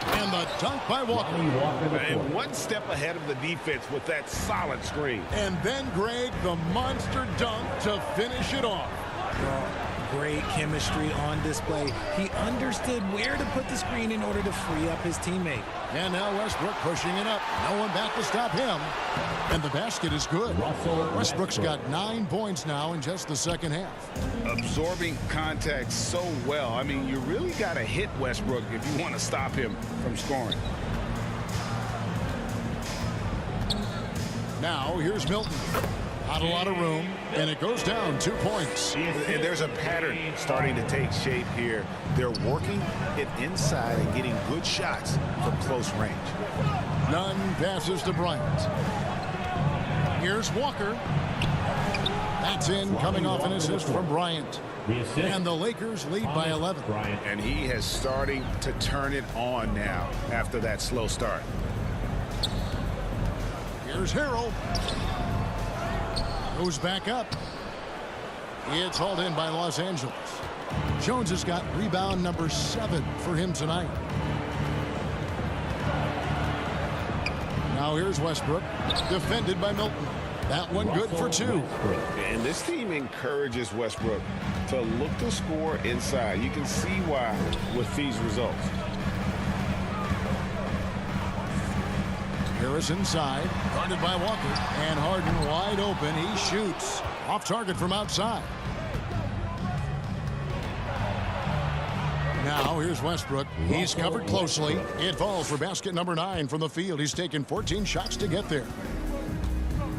And the dunk by Walker. And one step ahead of the defense with that solid screen. And then, Greg, the monster dunk to finish it off. Great chemistry on display. He understood where to put the screen in order to free up his teammate. And now Westbrook pushing it up. No one back to stop him. And the basket is good. Westbrook's got 9 points now in just the second half. Absorbing contact so well. I mean, you really got to hit Westbrook if you want to stop him from scoring. Now here's Milton. Not a lot of room, and it goes down 2 points. And there's a pattern starting to take shape here. They're working it inside and getting good shots from close range. Nunn passes to Bryant. Here's Walker. That's in, coming off an assist from Bryant. And the Lakers lead by 11. And he has starting to turn it on now after that slow start. Here's Harrell. Goes back up. It's hauled in by Los Angeles. Jones has got rebound number 7 for him tonight. Now here's Westbrook, defended by Milton. That one good for 2. And this team encourages Westbrook to look to score inside. You can see why with these results. Harris inside, guarded by Walker, and Harden wide open. He shoots off target from outside. Now here's Westbrook. He's covered closely. It falls for basket number 9 from the field. He's taken 14 shots to get there.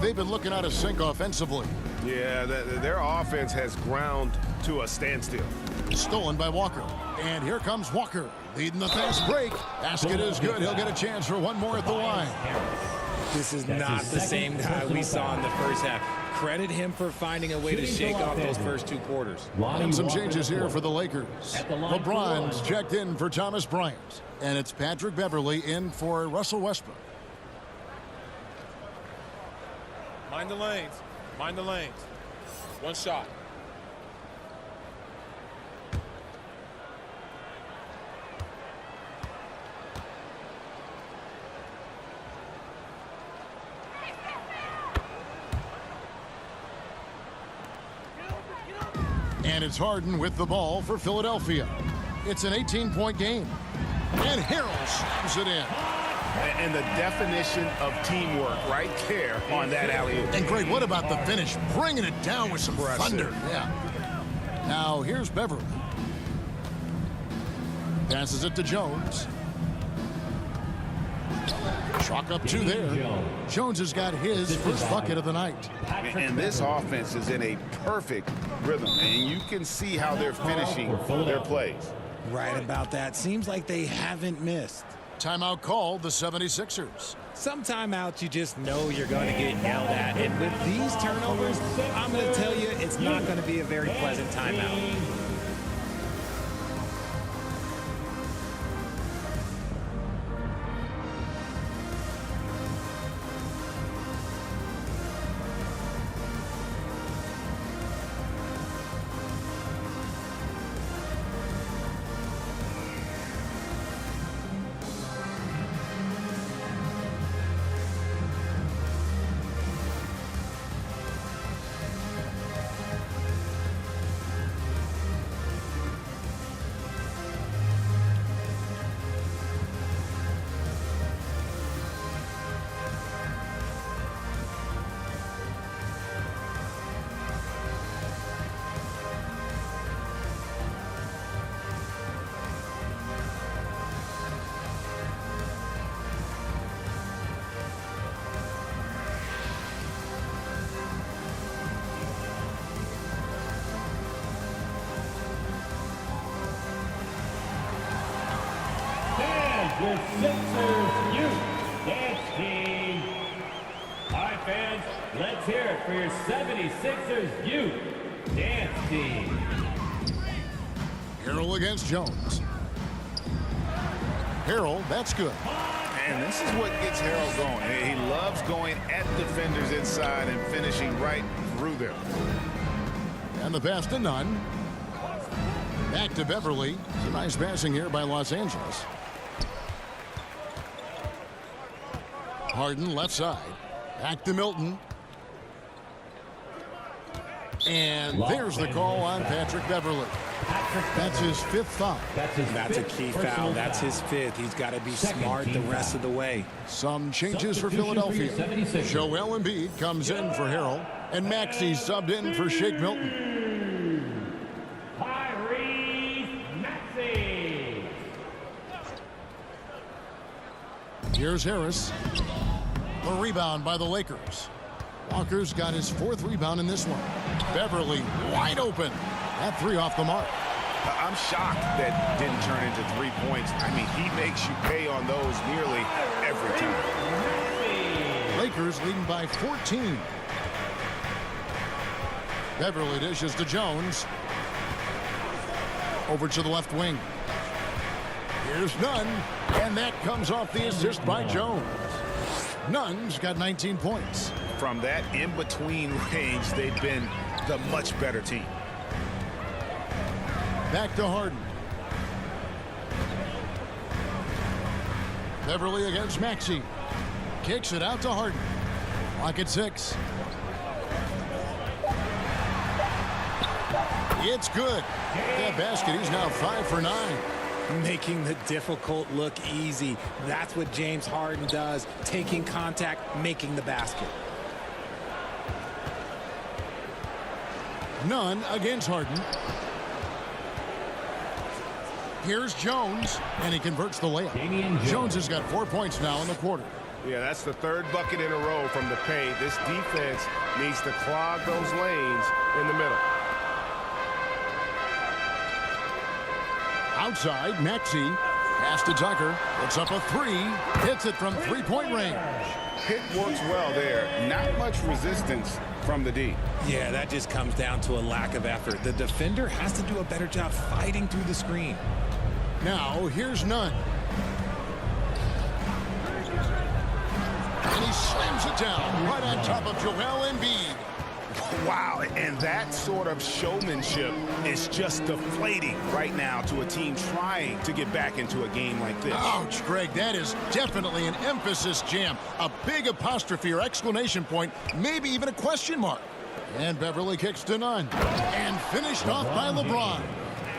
They've been looking out of sync offensively. Yeah, their offense has ground to a standstill. Stolen by Walker. And here comes Walker, leading the fast break. Basket is good. He'll get a chance for one more at the line. This is not the same guy we saw in the first half. Credit him for finding a way to shake off those first 2 quarters. And some changes here for the Lakers. LeBron's checked in for Thomas Bryant. And it's Patrick Beverley in for Russell Westbrook. Mind the lanes. Mind the lanes. One shot. And it's Harden with the ball for Philadelphia. It's an 18-point game. And Harrell slams it in. And the definition of teamwork right there on that alley-oop. And Greg, what about the finish? Bringing it down with some thunder. Yeah. Now here's Beverly. Passes it to Jones. Chalk up 2 there. Jones has got his first bucket of the night. And this offense is in a perfect rhythm, and you can see how they're finishing their plays. Right about that. Seems like they haven't missed. Timeout called the 76ers. Some timeouts you just know you're going to get yelled at. And with these turnovers, I'm going to tell you it's not going to be a very pleasant timeout. Your Sixers Youth Dance Team. All right, fans, let's hear it for your 76ers Youth Dance Team. Harrell against Jones. Harrell, that's good. And this is what gets Harrell going. He loves going at defenders inside and finishing right through them. And the pass to Nunn. Back to Beverly. It's a nice passing here by Los Angeles. Harden left side. Back to Milton. And there's the call on Patrick Beverley. That's his 5th foul. That's a key foul. That's his 5th. He's got to be smart the rest of the way. Some changes for Philadelphia. Joel Embiid comes in for Harrell. And Maxey subbed in for Shake Milton. Maxey. Here's Harris. A rebound by the Lakers. Walker's got his 4th rebound in this one. Beverly wide open. That 3 off the mark. I'm shocked that didn't turn into 3 points. I mean, he makes you pay on those nearly every time. Lakers leading by 14. Beverly dishes to Jones. Over to the left wing. Here's Nunn. And that comes off the assist by Jones. Nunn's got 19 points. From that in-between range, they've been the much better team. Back to Harden. Beverly against Maxey. Kicks it out to Harden. Lock at 6. It's good. That basket, he's now 5 for 9. Making the difficult look easy. That's what James Harden does. Taking contact, making the basket. None against Harden. Here's Jones, and he converts the layup. Jones has got 4 points now in the quarter. Yeah, that's the 3rd bucket in a row from the paint. This defense needs to clog those lanes in the middle. Outside, Maxey. Pass to Tucker. It's up a 3. Hits it from 3-point range. Pick works well there. Not much resistance from the D. Yeah, that just comes down to a lack of effort. The defender has to do a better job fighting through the screen. Now, here's Nunn. And he slams it down right on top of Joel Embiid. Wow, and that sort of showmanship is just deflating right now to a team trying to get back into a game like this. Ouch, Greg, that is definitely an emphasis jam. A big apostrophe or exclamation point, maybe even a question mark. And Beverly kicks to Nunn. And finished off by LeBron.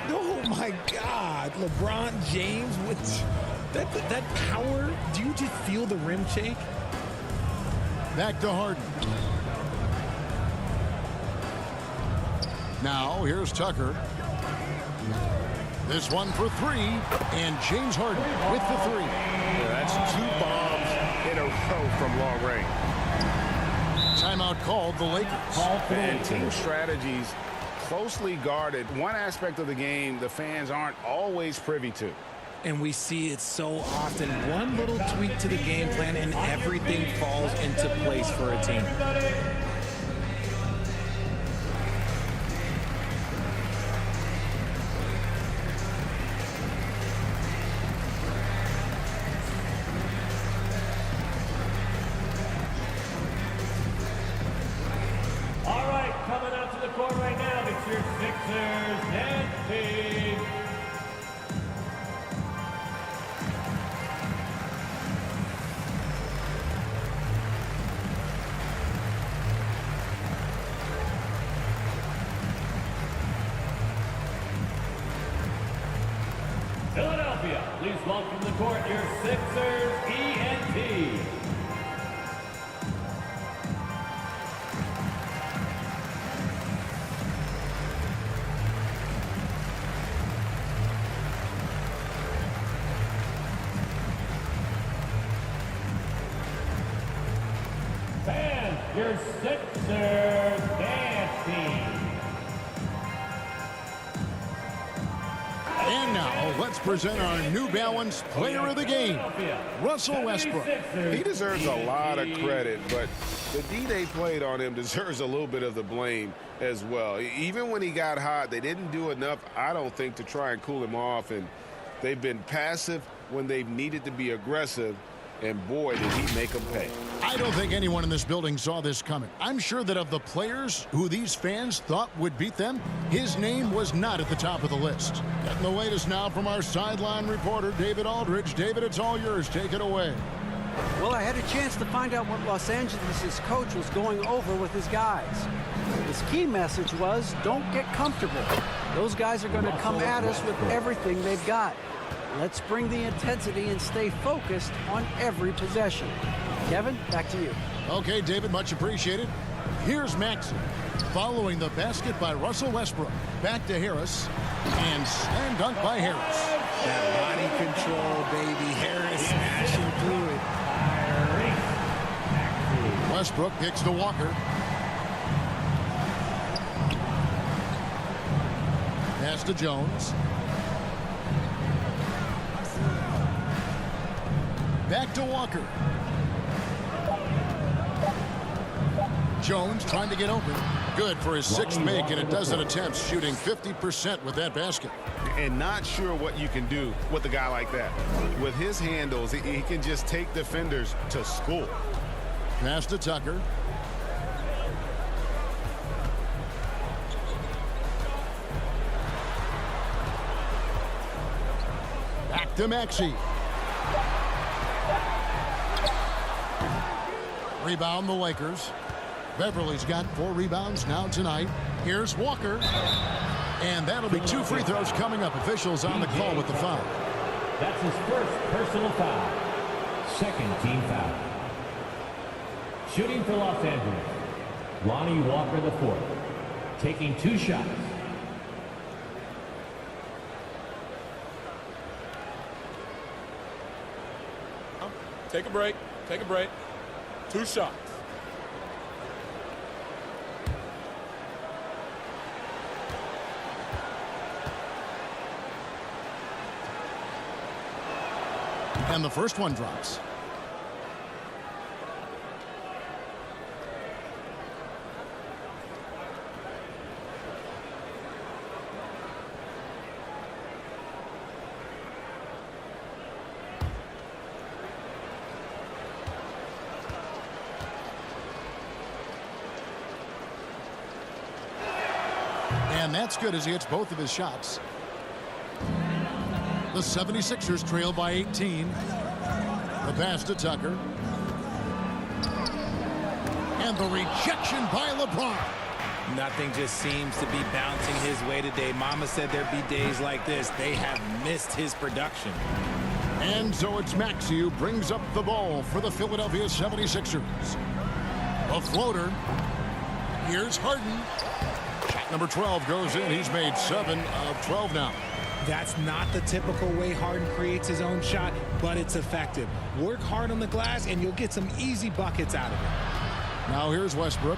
Oh, my God. LeBron James with that power. Do you just feel the rim shake? Back to Harden. Now, here's Tucker. This one for 3, and James Harden with the 3. Yeah, that's 2 bombs in a row from long range. Timeout called the Lakers. And team strategies closely guarded. One aspect of the game the fans aren't always privy to. And we see it so often. One little tweak to the game plan, and everything falls into place for a team. Philadelphia, please welcome to the court your Sixers ENT. Fans, your Sixers dance team. And now, let's present our New Balance Player of the Game, Russell Westbrook. He deserves a lot of credit, but the D they played on him deserves a little bit of the blame as well. Even when he got hot, they didn't do enough, I don't think, to try and cool him off. And they've been passive when they've needed to be aggressive. And boy, did he make them pay. I don't think anyone in this building saw this coming. I'm sure that of the players who these fans thought would beat them, his name was not at the top of the list. Getting the latest now from our sideline reporter, David Aldridge. David, it's all yours. Take it away. Well, I had a chance to find out what Los Angeles' coach was going over with his guys. His key message was, don't get comfortable. Those guys are going to come at us with everything they've got. Let's bring the intensity and stay focused on every possession. Kevin, back to you. Okay, David, much appreciated. Here's Maxey. Following the basket by Russell Westbrook. Back to Harris. And slam dunk by Harris. That body control, baby. Harris smashing through it. Westbrook kicks to Walker. Pass to Jones. Back to Walker. Jones trying to get open. Good for his 6th make, and a dozen attempts, shooting 50% with that basket. And not sure what you can do with a guy like that. With his handles, he can just take defenders to school. Pass to Tucker. to Maxey. Rebound the Lakers. Beverly's got 4 rebounds now tonight. Here's Walker. And that'll be 2 free throws coming up. Officials on the call with the foul. That's his first personal foul. Second team foul. Shooting for Los Angeles, Lonnie Walker IV, taking 2 shots. Take a break. Take a break. 2 shots. And the first one drops. And that's good as he hits both of his shots. The 76ers trail by 18. The pass to Tucker. And the rejection by LeBron. Nothing just seems to be bouncing his way today. Mama said there'd be days like this. They have missed his production. And so it's Maxey who brings up the ball for the Philadelphia 76ers. A floater. Here's Harden. Shot number 12 goes in. He's made 7 of 12 now. That's not the typical way Harden creates his own shot, but it's effective. Work hard on the glass, and you'll get some easy buckets out of it. Now here's Westbrook.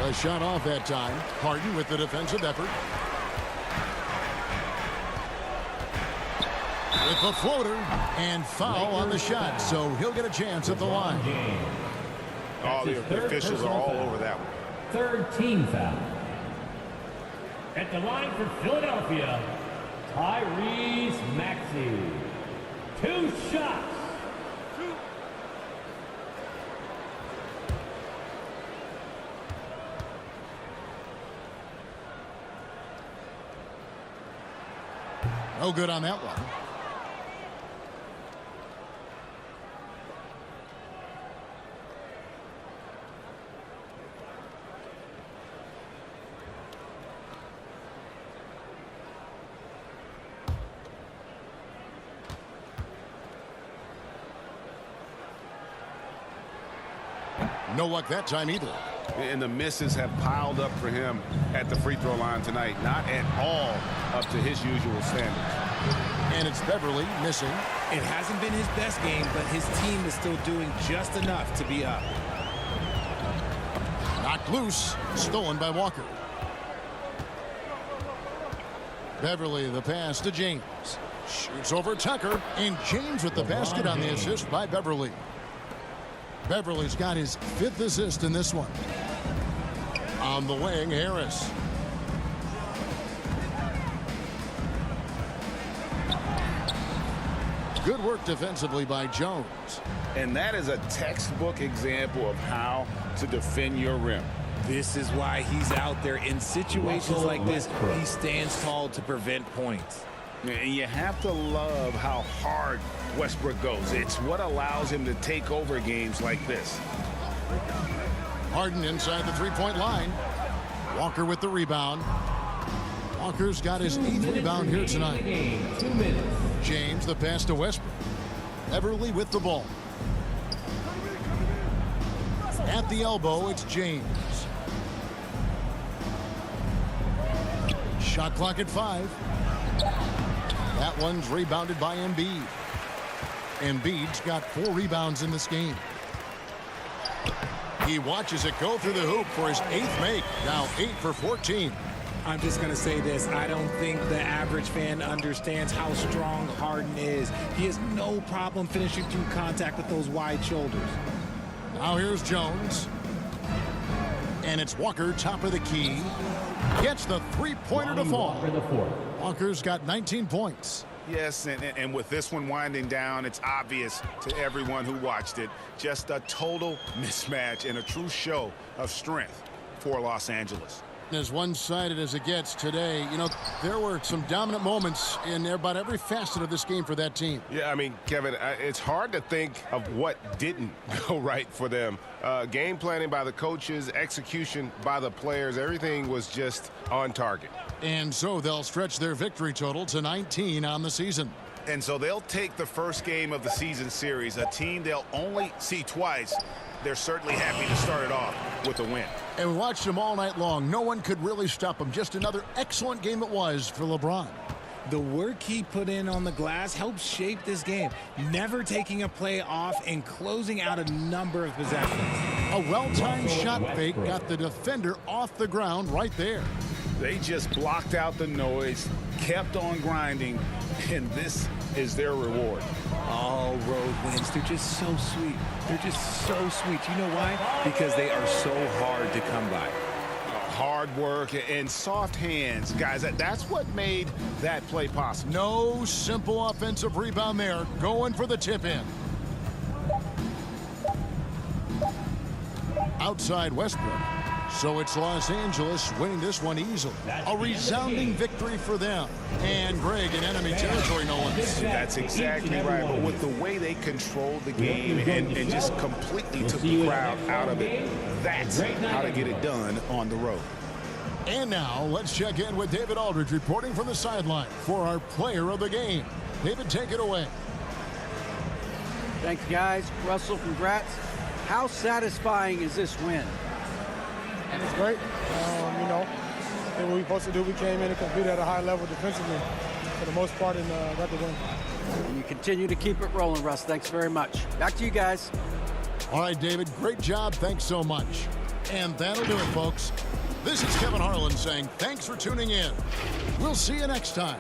A shot off that time. Harden with the defensive effort. With the floater and foul on the shot, so he'll get a chance at the line. Oh, the officials are all over that one. Third team foul. At the line for Philadelphia, Tyrese Maxey. 2 shots. No good on that one. No luck that time either. And the misses have piled up for him at the free throw line tonight. Not at all up to his usual standards. And it's Beverly missing. It hasn't been his best game, but his team is still doing just enough to be up. Knocked loose. Stolen by Walker. Beverly the pass to James. Shoots over Tucker. And James with the basket on the assist by Beverly. Beverly's got his 5th assist in this one. On the wing, Harris. Good work defensively by Jones. And that is a textbook example of how to defend your rim. This is why he's out there in situations like this. He stands tall to prevent points. And you have to love how hard Westbrook goes. It's what allows him to take over games like this. Harden inside the 3-point line. Walker with the rebound. Walker's got his 8th rebound here tonight. 2 minutes. James the pass to Westbrook. Beverly with the ball. At the elbow, it's James. Shot clock at 5. That one's rebounded by Embiid. Embiid's got 4 rebounds in this game. He watches it go through the hoop for his 8th make. Now 8 for 14. I'm just going to say this. I don't think the average fan understands how strong Harden is. He has no problem finishing through contact with those wide shoulders. Now here's Jones. And it's Walker, top of the key. Gets the 3-pointer to fall. Walker's got 19 points. Yes, and with this one winding down, it's obvious to everyone who watched it. Just a total mismatch and a true show of strength for Los Angeles. As one-sided as it gets today, you know, there were some dominant moments in about every facet of this game for that team. Yeah, I mean, Kevin, it's hard to think of what didn't go right for them. Game planning by the coaches, execution by the players, everything was just on target. And so they'll stretch their victory total to 19 on the season. And so they'll take the first game of the season series, a team they'll only see twice. They're certainly happy to start it off with a win. And we watched them all night long. No one could really stop them. Just another excellent game it was for LeBron. The work he put in on the glass helped shape this game, never taking a play off and closing out a number of possessions. A well-timed shot fake got the defender off the ground right there. They just blocked out the noise, kept on grinding, and this is their reward. All road wins. They're just so sweet. They're just so sweet. You know why? Because they are so hard to come by. Hard work and soft hands, guys. That's what made that play possible. No simple offensive rebound there. Going for the tip-in. Outside Westbrook. So it's Los Angeles winning this one easily. A resounding victory for them. And Greg in enemy territory, no less. That's exactly right. But with the way they controlled the game and just completely took the crowd out of it, that's how to get it done on the road. And now let's check in with David Aldridge reporting from the sideline for our player of the game. David, take it away. Thanks, guys. Russell, congrats. How satisfying is this win? It's great. You know, did what we supposed to do. We came in and competed at a high level defensively for the most part and got the win. And you continue to keep it rolling, Russ. Thanks very much. Back to you guys. All right, David, great job. Thanks so much. And that'll do it, folks. This is Kevin Harlan saying thanks for tuning in. We'll see you next time